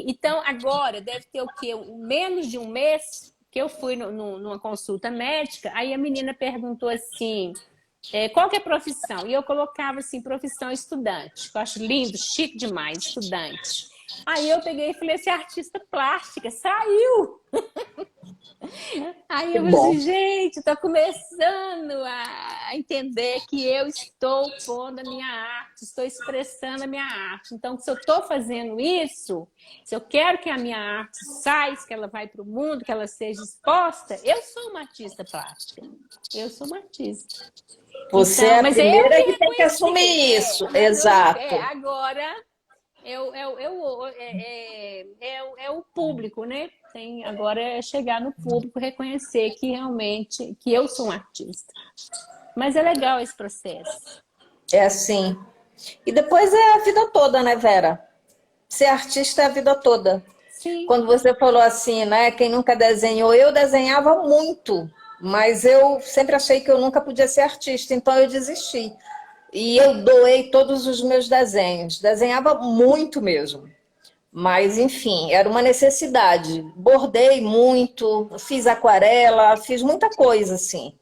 Então, agora, deve ter o quê? Menos de um mês que eu fui numa consulta médica, aí a menina perguntou assim, qual que é a profissão? E eu colocava assim, profissão estudante, que eu acho lindo, chique demais, estudante. Aí eu peguei e falei assim, artista plástica, saiu! Aí eu falei assim, gente, estou começando a entender que eu estou pondo a minha arte, estou expressando a minha arte. Então, se eu estou fazendo isso, se eu quero que a minha arte saia, que ela vai para o mundo, que ela seja exposta, eu sou uma artista plástica. Eu sou uma artista. Você então, é a primeira que tem que assumir isso. Exato. Agora... É o público, né? Agora é chegar no público, reconhecer que realmente que eu sou um artista. Mas é legal esse processo. É assim. E depois é a vida toda, né, Vera? Ser artista é a vida toda. Sim. Quando você falou assim, né? Quem nunca desenhou, eu desenhava muito, mas eu sempre achei que eu nunca podia ser artista, então eu desisti. E eu doei todos os meus desenhos. Desenhava muito mesmo. Mas, enfim, era uma necessidade. Bordei muito, fiz aquarela, fiz muita coisa, assim.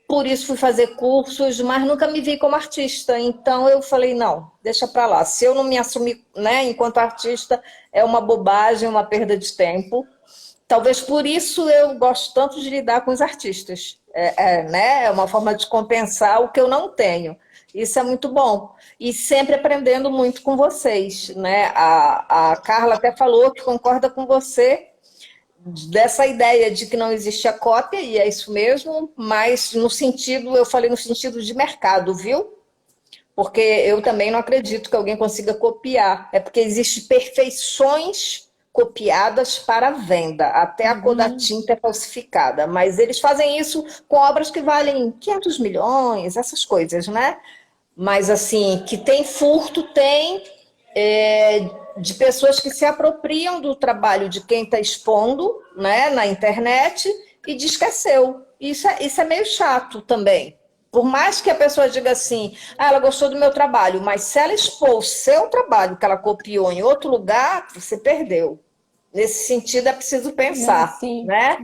Por isso fui fazer cursos, mas nunca me vi como artista. Então eu falei, não, deixa pra lá. Se eu não me assumir, né, enquanto artista, é uma bobagem, uma perda de tempo. Talvez por isso eu gosto tanto de lidar com os artistas. Né? É uma forma de compensar o que eu não tenho. Isso é muito bom. E sempre aprendendo muito com vocês, né? A Carla até falou que concorda com você dessa ideia de que não existe a cópia, e é isso mesmo, mas no sentido, eu falei no sentido de mercado, viu? Porque eu também não acredito que alguém consiga copiar. É porque existem perfeições copiadas para venda. Até a cor da tinta é falsificada. Mas eles fazem isso com obras que valem 500 milhões, essas coisas, né? Mas, assim, que tem furto, tem de pessoas que se apropriam do trabalho de quem está expondo, né, na internet e diz que é seu. Isso é meio chato também. Por mais que a pessoa diga assim, ela gostou do meu trabalho, mas se ela expor o seu trabalho que ela copiou em outro lugar, você perdeu. Nesse sentido, é preciso pensar, né?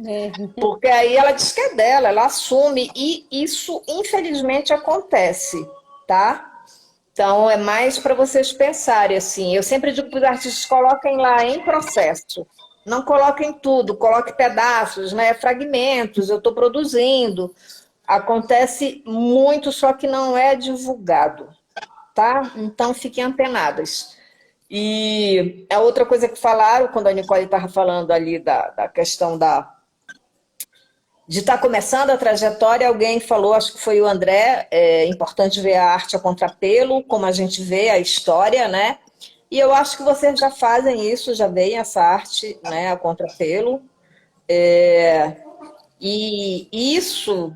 Porque aí ela diz que é dela, ela assume, e isso, infelizmente, acontece. Tá? Então, é mais para vocês pensarem assim. Eu sempre digo para os artistas, coloquem lá em processo. Não coloquem tudo, coloquem pedaços, né? Fragmentos, eu estou produzindo. Acontece muito, só que não é divulgado. Tá? Então, fiquem antenadas. E a outra coisa que falaram, quando a Nicole estava falando ali da questão de estar começando a trajetória, alguém falou, acho que foi o André, é importante ver a arte a contrapelo, como a gente vê a história, né? E eu acho que vocês já fazem isso, já veem essa arte, né, a contrapelo. E isso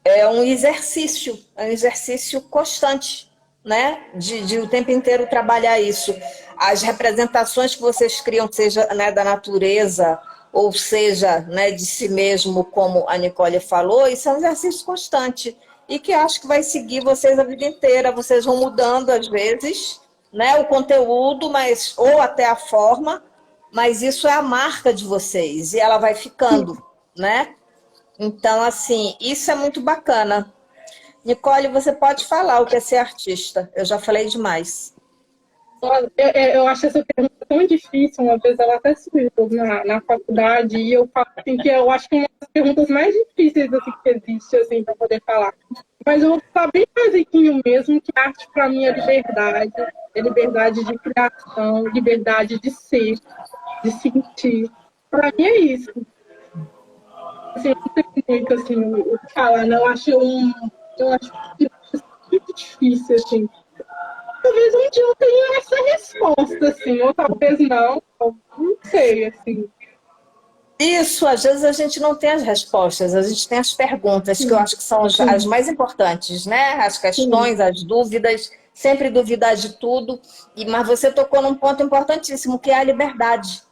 é um exercício constante, né? De o tempo inteiro trabalhar isso. As representações que vocês criam, seja, né, da natureza, ou seja, né, de si mesmo, como a Nicole falou, isso é um exercício constante. E que acho que vai seguir vocês a vida inteira. Vocês vão mudando, às vezes, né, o conteúdo, ou até a forma, mas isso é a marca de vocês, e ela vai ficando, né? Então, assim, isso é muito bacana. Nicole, você pode falar o que é ser artista. Eu já falei demais. Eu acho essa pergunta tão difícil, uma vez ela até surgiu na faculdade, e eu falo assim, que eu acho que é uma das perguntas mais difíceis assim, que existe assim, para poder falar. Mas eu vou falar bem basiquinho mesmo, que a arte para mim é liberdade de criação, liberdade de ser, de sentir. Para mim é isso. Assim, eu não tenho muito assim, o que falar, não. Eu acho muito difícil, assim. Talvez um dia eu tenha essa resposta, assim, ou talvez não sei, assim. Isso, às vezes a gente não tem as respostas, a gente tem as perguntas, que eu acho que são as mais importantes, né? As questões, as dúvidas, sempre duvidar de tudo. Mas você tocou num ponto importantíssimo, que é a liberdade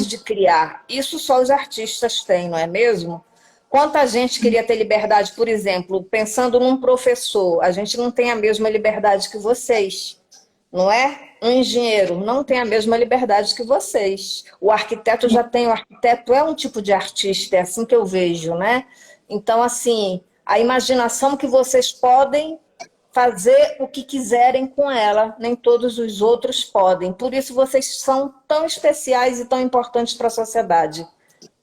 de criar. Isso só os artistas têm, não é mesmo? Quanta gente queria ter liberdade, por exemplo, pensando num professor, a gente não tem a mesma liberdade que vocês, não é? Um engenheiro não tem a mesma liberdade que vocês. O arquiteto já tem, o arquiteto é um tipo de artista, é assim que eu vejo, né? Então, assim, a imaginação que vocês podem fazer o que quiserem com ela, nem todos os outros podem. Por isso vocês são tão especiais e tão importantes para a sociedade.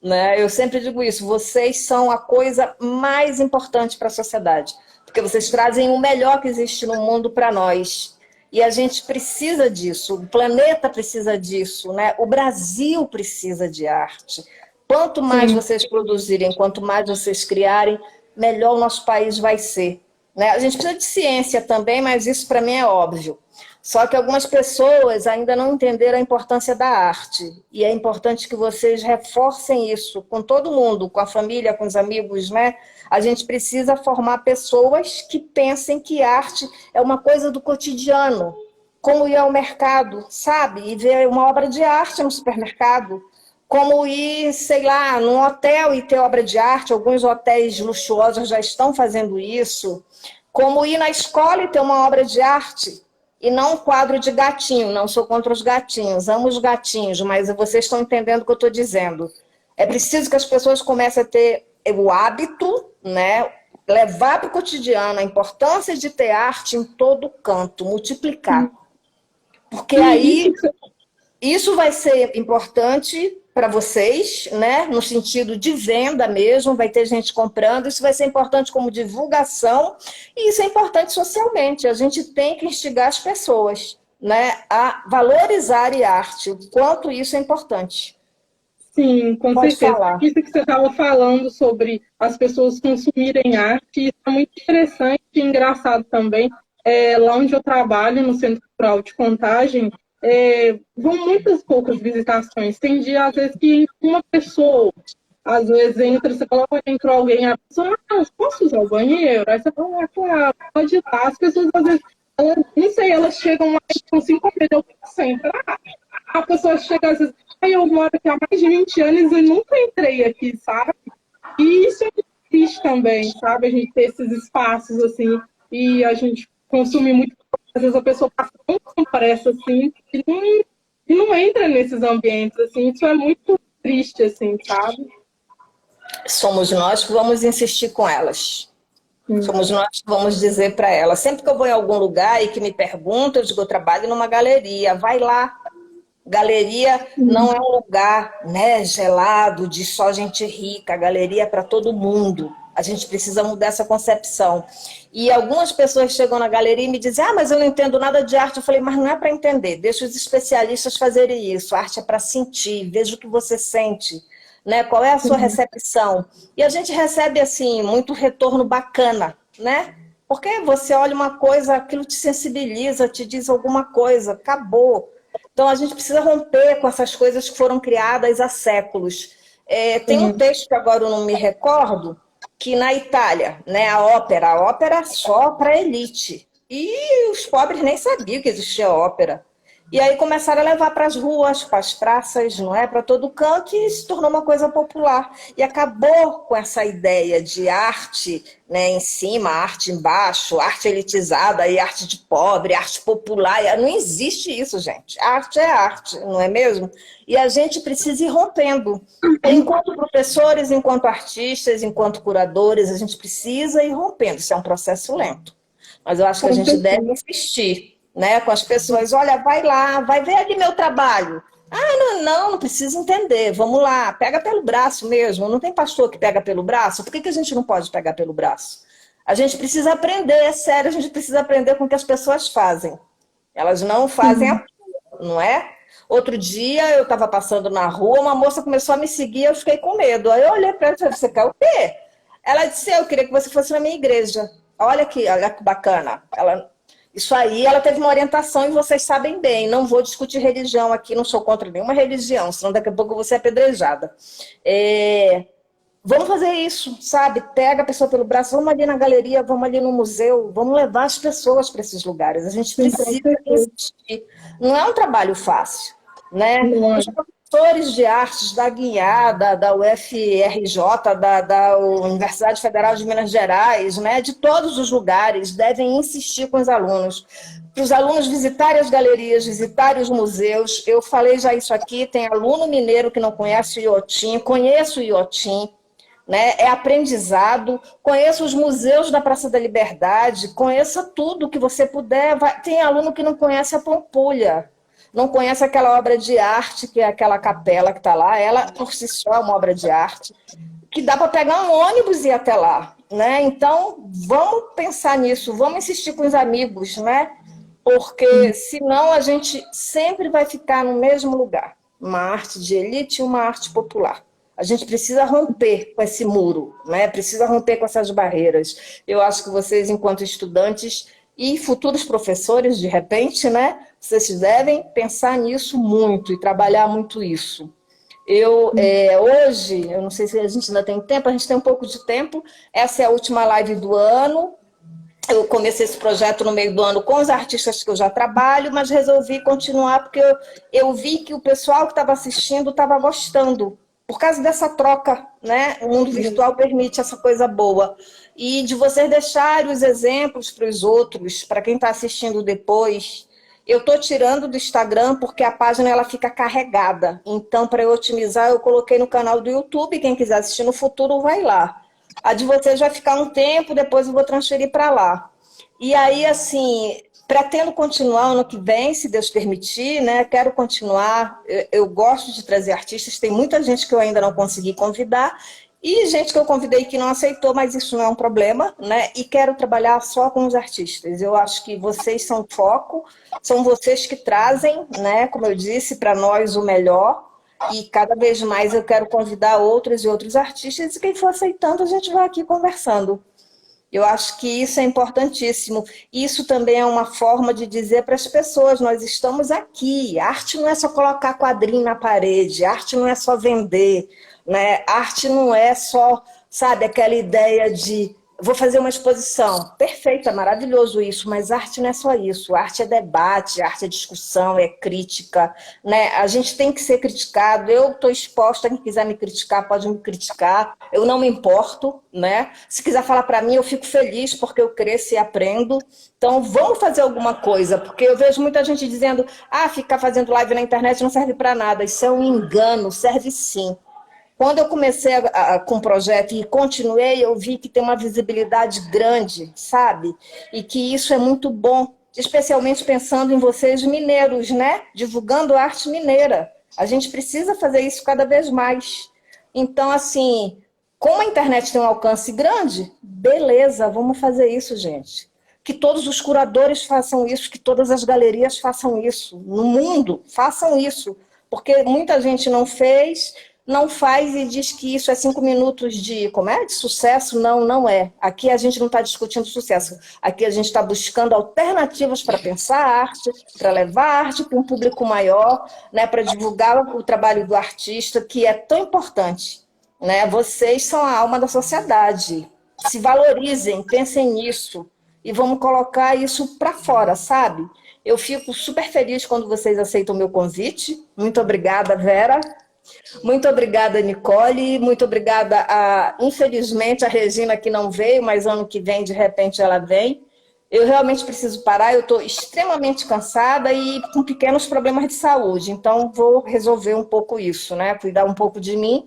Né? Eu sempre digo isso, vocês são a coisa mais importante para a sociedade, porque vocês trazem o melhor que existe no mundo para nós. E a gente precisa disso, o planeta precisa disso, né? O Brasil precisa de arte. Quanto mais vocês produzirem, quanto mais vocês criarem, melhor o nosso país vai ser. Né? A gente precisa de ciência também, mas isso para mim é óbvio. Só que algumas pessoas ainda não entenderam a importância da arte. E é importante que vocês reforcem isso com todo mundo, com a família, com os amigos, né? A gente precisa formar pessoas que pensem que arte é uma coisa do cotidiano, como ir ao mercado, sabe? E ver uma obra de arte no supermercado. Como ir, sei lá, num hotel e ter obra de arte. Alguns hotéis luxuosos já estão fazendo isso. Como ir na escola e ter uma obra de arte. E não um quadro de gatinho, não sou contra os gatinhos, amo os gatinhos, mas vocês estão entendendo o que eu estou dizendo. É preciso que as pessoas comecem a ter o hábito, né, levar para o cotidiano a importância de ter arte em todo canto, multiplicar. Porque aí isso vai ser importante para vocês, né, no sentido de venda mesmo, vai ter gente comprando, isso vai ser importante como divulgação, e isso é importante socialmente. A gente tem que instigar as pessoas, né, a valorizarem a arte, o quanto isso é importante. Sim, com Pode certeza. falar. Isso que você estava falando sobre as pessoas consumirem arte, isso é muito interessante e engraçado também. Lá onde eu trabalho, no Centro Cultural de Contagem, vão muitas poucas visitações. Tem dia, às vezes, que uma pessoa, às vezes, entra, você coloca dentro alguém, a pessoa, posso usar o banheiro? Aí você fala, claro, pode ir lá. As pessoas, às vezes, não sei, elas chegam lá e ficam 5 meses, eu fico sempre. A pessoa chega, às vezes, eu moro aqui há mais de 20 anos e nunca entrei aqui, sabe? E isso é muito triste também, sabe? A gente ter esses espaços, assim, e a gente consumir muito. Às vezes a pessoa passa tão com pressa, assim, e não entra nesses ambientes, assim. Isso é muito triste, assim, sabe? Somos nós que vamos insistir com elas. Somos nós que vamos dizer para elas. Sempre que eu vou em algum lugar e que me perguntam, eu digo, eu trabalho numa galeria, vai lá. Galeria não é um lugar, né, gelado, de só gente rica. A galeria é para todo mundo. A gente precisa mudar essa concepção. E algumas pessoas chegam na galeria e me dizem, mas eu não entendo nada de arte. Eu falei, mas não é para entender, deixa os especialistas fazerem isso. A arte é para sentir, veja o que você sente. né? Qual é a sua recepção? E a gente recebe, assim, muito retorno bacana, né? Porque você olha uma coisa, aquilo te sensibiliza, te diz alguma coisa, acabou. Então, a gente precisa romper com essas coisas que foram criadas há séculos. Tem um texto que agora eu não me recordo, que na Itália, né, a ópera só para elite. E os pobres nem sabiam que existia ópera. E aí começaram a levar para as ruas, para as praças, não é? Para todo canto, e se tornou uma coisa popular. E acabou com essa ideia de arte, né, em cima, arte embaixo, arte elitizada e arte de pobre, arte popular. Não existe isso, gente. Arte é arte, não é mesmo? E a gente precisa ir rompendo. Enquanto professores, enquanto artistas, enquanto curadores, a gente precisa ir rompendo. Isso é um processo lento. Mas eu acho que a gente deve insistir, né, com as pessoas. Olha, vai lá, vai ver ali meu trabalho. Ah, não precisa entender. Vamos lá, pega pelo braço mesmo. Não tem pastor que pega pelo braço? Por que a gente não pode pegar pelo braço? A gente precisa aprender, é sério, a gente precisa aprender com o que as pessoas fazem. Elas não fazem a não é? Outro dia eu estava passando na rua, uma moça começou a me seguir, eu fiquei com medo. Aí eu olhei para ela e falei, você quer o quê? Ela disse, eu queria que você fosse na minha igreja. Olha que bacana. Isso aí, ela teve uma orientação e vocês sabem bem. Não vou discutir religião aqui, não sou contra nenhuma religião, senão daqui a pouco você é apedrejada. Vamos fazer isso, sabe? Pega a pessoa pelo braço, vamos ali na galeria, vamos ali no museu, vamos levar as pessoas para esses lugares. A gente precisa insistir. Não é um trabalho fácil, né? Os professores de artes da Guiada, da UFRJ, da Universidade Federal de Minas Gerais, né? De todos os lugares, devem insistir com os alunos. Para os alunos visitarem as galerias, visitarem os museus. Eu falei já isso aqui, tem aluno mineiro que não conhece o Iotim, conheço o Iotim, né? É aprendizado, conheça os museus da Praça da Liberdade, conheça tudo que você puder. Tem aluno que não conhece a Pampulha, não conhece aquela obra de arte, que é aquela capela que está lá, ela por si só é uma obra de arte, que dá para pegar um ônibus e ir até lá, né? Então, vamos pensar nisso, vamos insistir com os amigos, né? Porque senão a gente sempre vai ficar no mesmo lugar, uma arte de elite e uma arte popular. A gente precisa romper com esse muro, né? Precisa romper com essas barreiras. Eu acho que vocês, enquanto estudantes e futuros professores, de repente, né? Vocês devem pensar nisso muito e trabalhar muito isso. Hoje, eu não sei se a gente ainda tem tempo, a gente tem um pouco de tempo. Essa é a última live do ano. Eu comecei esse projeto no meio do ano com os artistas que eu já trabalho, mas resolvi continuar porque eu vi que o pessoal que estava assistindo estava gostando. Por causa dessa troca, né? O mundo virtual permite essa coisa boa. E de vocês deixarem os exemplos para os outros, para quem está assistindo depois. Eu estou tirando do Instagram porque a página ela fica carregada. Então, para eu otimizar, eu coloquei no canal do YouTube. Quem quiser assistir no futuro, vai lá. A de vocês vai ficar um tempo, depois eu vou transferir para lá. E aí, assim, pretendo continuar ano que vem, se Deus permitir, né? Quero continuar. Eu gosto de trazer artistas. Tem muita gente que eu ainda não consegui convidar. E gente que eu convidei que não aceitou, mas isso não é um problema, né? E quero trabalhar só com os artistas. Eu acho que vocês são o foco, são vocês que trazem, né? Como eu disse, para nós o melhor. E cada vez mais eu quero convidar outros e outros artistas. E quem for aceitando, a gente vai aqui conversando. Eu acho que isso é importantíssimo. Isso também é uma forma de dizer para as pessoas, nós estamos aqui. Arte não é só colocar quadrinho na parede, arte não é só vender, né? Arte não é só, sabe, aquela ideia de vou fazer uma exposição. Perfeito, é maravilhoso isso, mas arte não é só isso. Arte é debate, arte é discussão, é crítica, né? A gente tem que ser criticado. Eu estou exposta, quem quiser me criticar, pode me criticar. Eu não me importo, né? Se quiser falar para mim, eu fico feliz porque eu cresço e aprendo. Então, vamos fazer alguma coisa, porque eu vejo muita gente dizendo ficar fazendo live na internet não serve para nada. Isso é um engano, serve sim. Quando eu comecei com o projeto e continuei, eu vi que tem uma visibilidade grande, sabe? E que isso é muito bom, especialmente pensando em vocês mineiros, né? Divulgando a arte mineira. A gente precisa fazer isso cada vez mais. Então, assim, como a internet tem um alcance grande, beleza, vamos fazer isso, gente. Que todos os curadores façam isso, que todas as galerias façam isso. No mundo, façam isso. Porque muita gente não fez. não faz e diz que isso é 5 minutos de, como é? De sucesso. Não, não é. Aqui a gente não está discutindo sucesso. Aqui a gente está buscando alternativas para pensar a arte, para levar a arte para um público maior, né, para divulgar o trabalho do artista, que é tão importante. Né? Vocês são a alma da sociedade. Se valorizem, pensem nisso e vamos colocar isso para fora, sabe? Eu fico super feliz quando vocês aceitam o meu convite. Muito obrigada, Vera. Muito obrigada, Nicole. Muito obrigada, infelizmente, a Regina que não veio, mas ano que vem, de repente, ela vem. Eu realmente preciso parar, eu estou extremamente cansada e com pequenos problemas de saúde. Então, vou resolver um pouco isso, né? Cuidar um pouco de mim.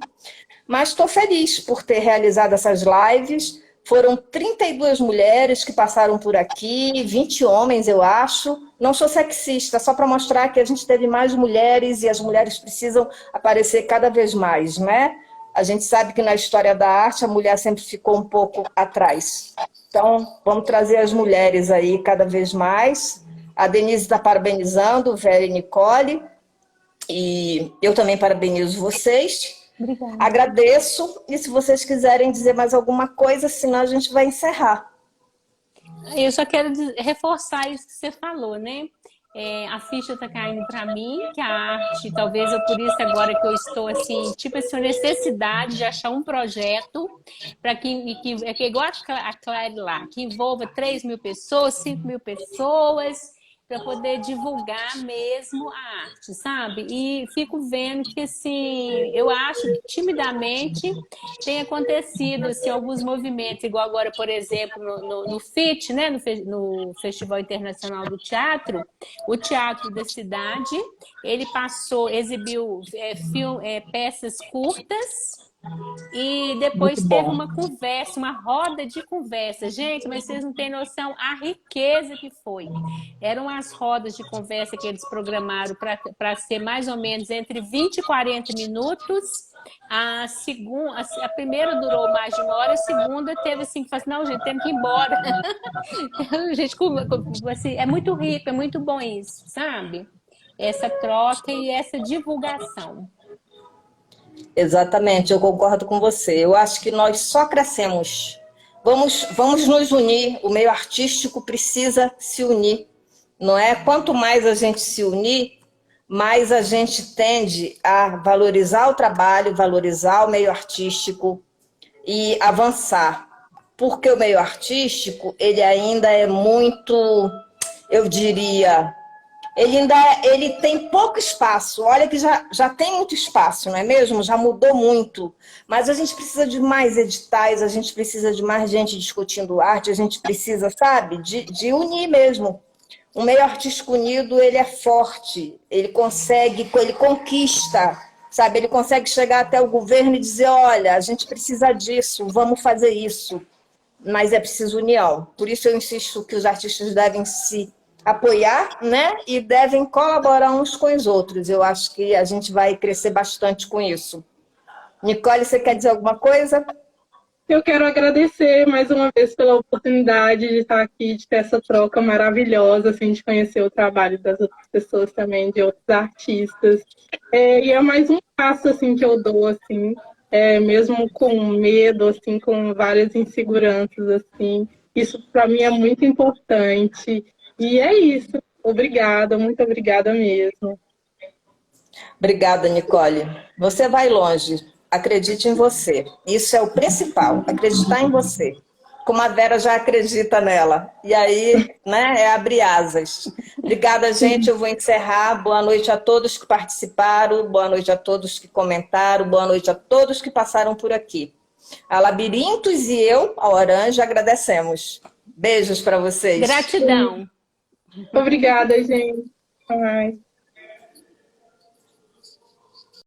Mas estou feliz por ter realizado essas lives. Foram 32 mulheres que passaram por aqui, 20 homens, eu acho. Não sou sexista, só para mostrar que a gente teve mais mulheres e as mulheres precisam aparecer cada vez mais, né? A gente sabe que na história da arte a mulher sempre ficou um pouco atrás. Então, vamos trazer as mulheres aí cada vez mais. A Denise está parabenizando, Vera e Nicole. E eu também parabenizo vocês. Obrigada. Agradeço, e se vocês quiserem dizer mais alguma coisa, senão a gente vai encerrar. Eu só quero reforçar isso que você falou, né? A ficha está caindo para mim, que a arte, talvez eu por isso agora que eu estou assim, tipo essa necessidade de achar um projeto para que é igual a Claire lá, que envolva 3.000 pessoas, 5.000 pessoas, para poder divulgar mesmo a arte, sabe? E fico vendo que, assim, eu acho que timidamente tem acontecido assim, alguns movimentos, igual agora, por exemplo, no FIT, né? No Festival Internacional do Teatro, o Teatro da Cidade, ele exibiu peças curtas, e depois teve uma conversa, uma roda de conversa. Gente, mas vocês não têm noção a riqueza que foi. Eram as rodas de conversa que eles programaram para ser mais ou menos entre 20 e 40 minutos. A primeira durou mais de 1 hora, a segunda teve assim, que não, gente, temos que ir embora. Gente, assim, é muito rico, é muito bom isso, sabe? Essa troca e essa divulgação. Exatamente, eu concordo com você. Eu acho que nós só crescemos. Vamos nos unir. O meio artístico precisa se unir, não é? Quanto mais a gente se unir, mais a gente tende a valorizar o trabalho, valorizar o meio artístico e avançar. Porque o meio artístico, ele ainda é muito, eu diria... Ele tem pouco espaço. Olha que já tem muito espaço, não é mesmo? Já mudou muito. Mas a gente precisa de mais editais, a gente precisa de mais gente discutindo arte, a gente precisa, sabe, de unir mesmo. O meio artístico unido, ele é forte, ele conquista, sabe? Ele consegue chegar até o governo e dizer, olha, a gente precisa disso, vamos fazer isso. Mas é preciso união. Por isso eu insisto que os artistas devem se apoiar, né? E devem colaborar uns com os outros. Eu acho que a gente vai crescer bastante com isso. Nicole, você quer dizer alguma coisa? Eu quero agradecer mais uma vez pela oportunidade de estar aqui, de ter essa troca maravilhosa, assim, de conhecer o trabalho das outras pessoas também, de outros artistas. E é mais um passo assim, que eu dou, assim, mesmo com medo, assim, com várias inseguranças. Assim. Isso para mim é muito importante. E é isso. Obrigada, muito obrigada mesmo. Obrigada, Nicole. Você vai longe. Acredite em você. Isso é o principal, acreditar em você. Como a Vera já acredita nela. E aí, né, é abrir asas. Obrigada, gente. Eu vou encerrar. Boa noite a todos que participaram, boa noite a todos que comentaram, boa noite a todos que passaram por aqui. A Labirintos e eu, a Orange, agradecemos. Beijos para vocês. Gratidão. Obrigada, gente. Até mais.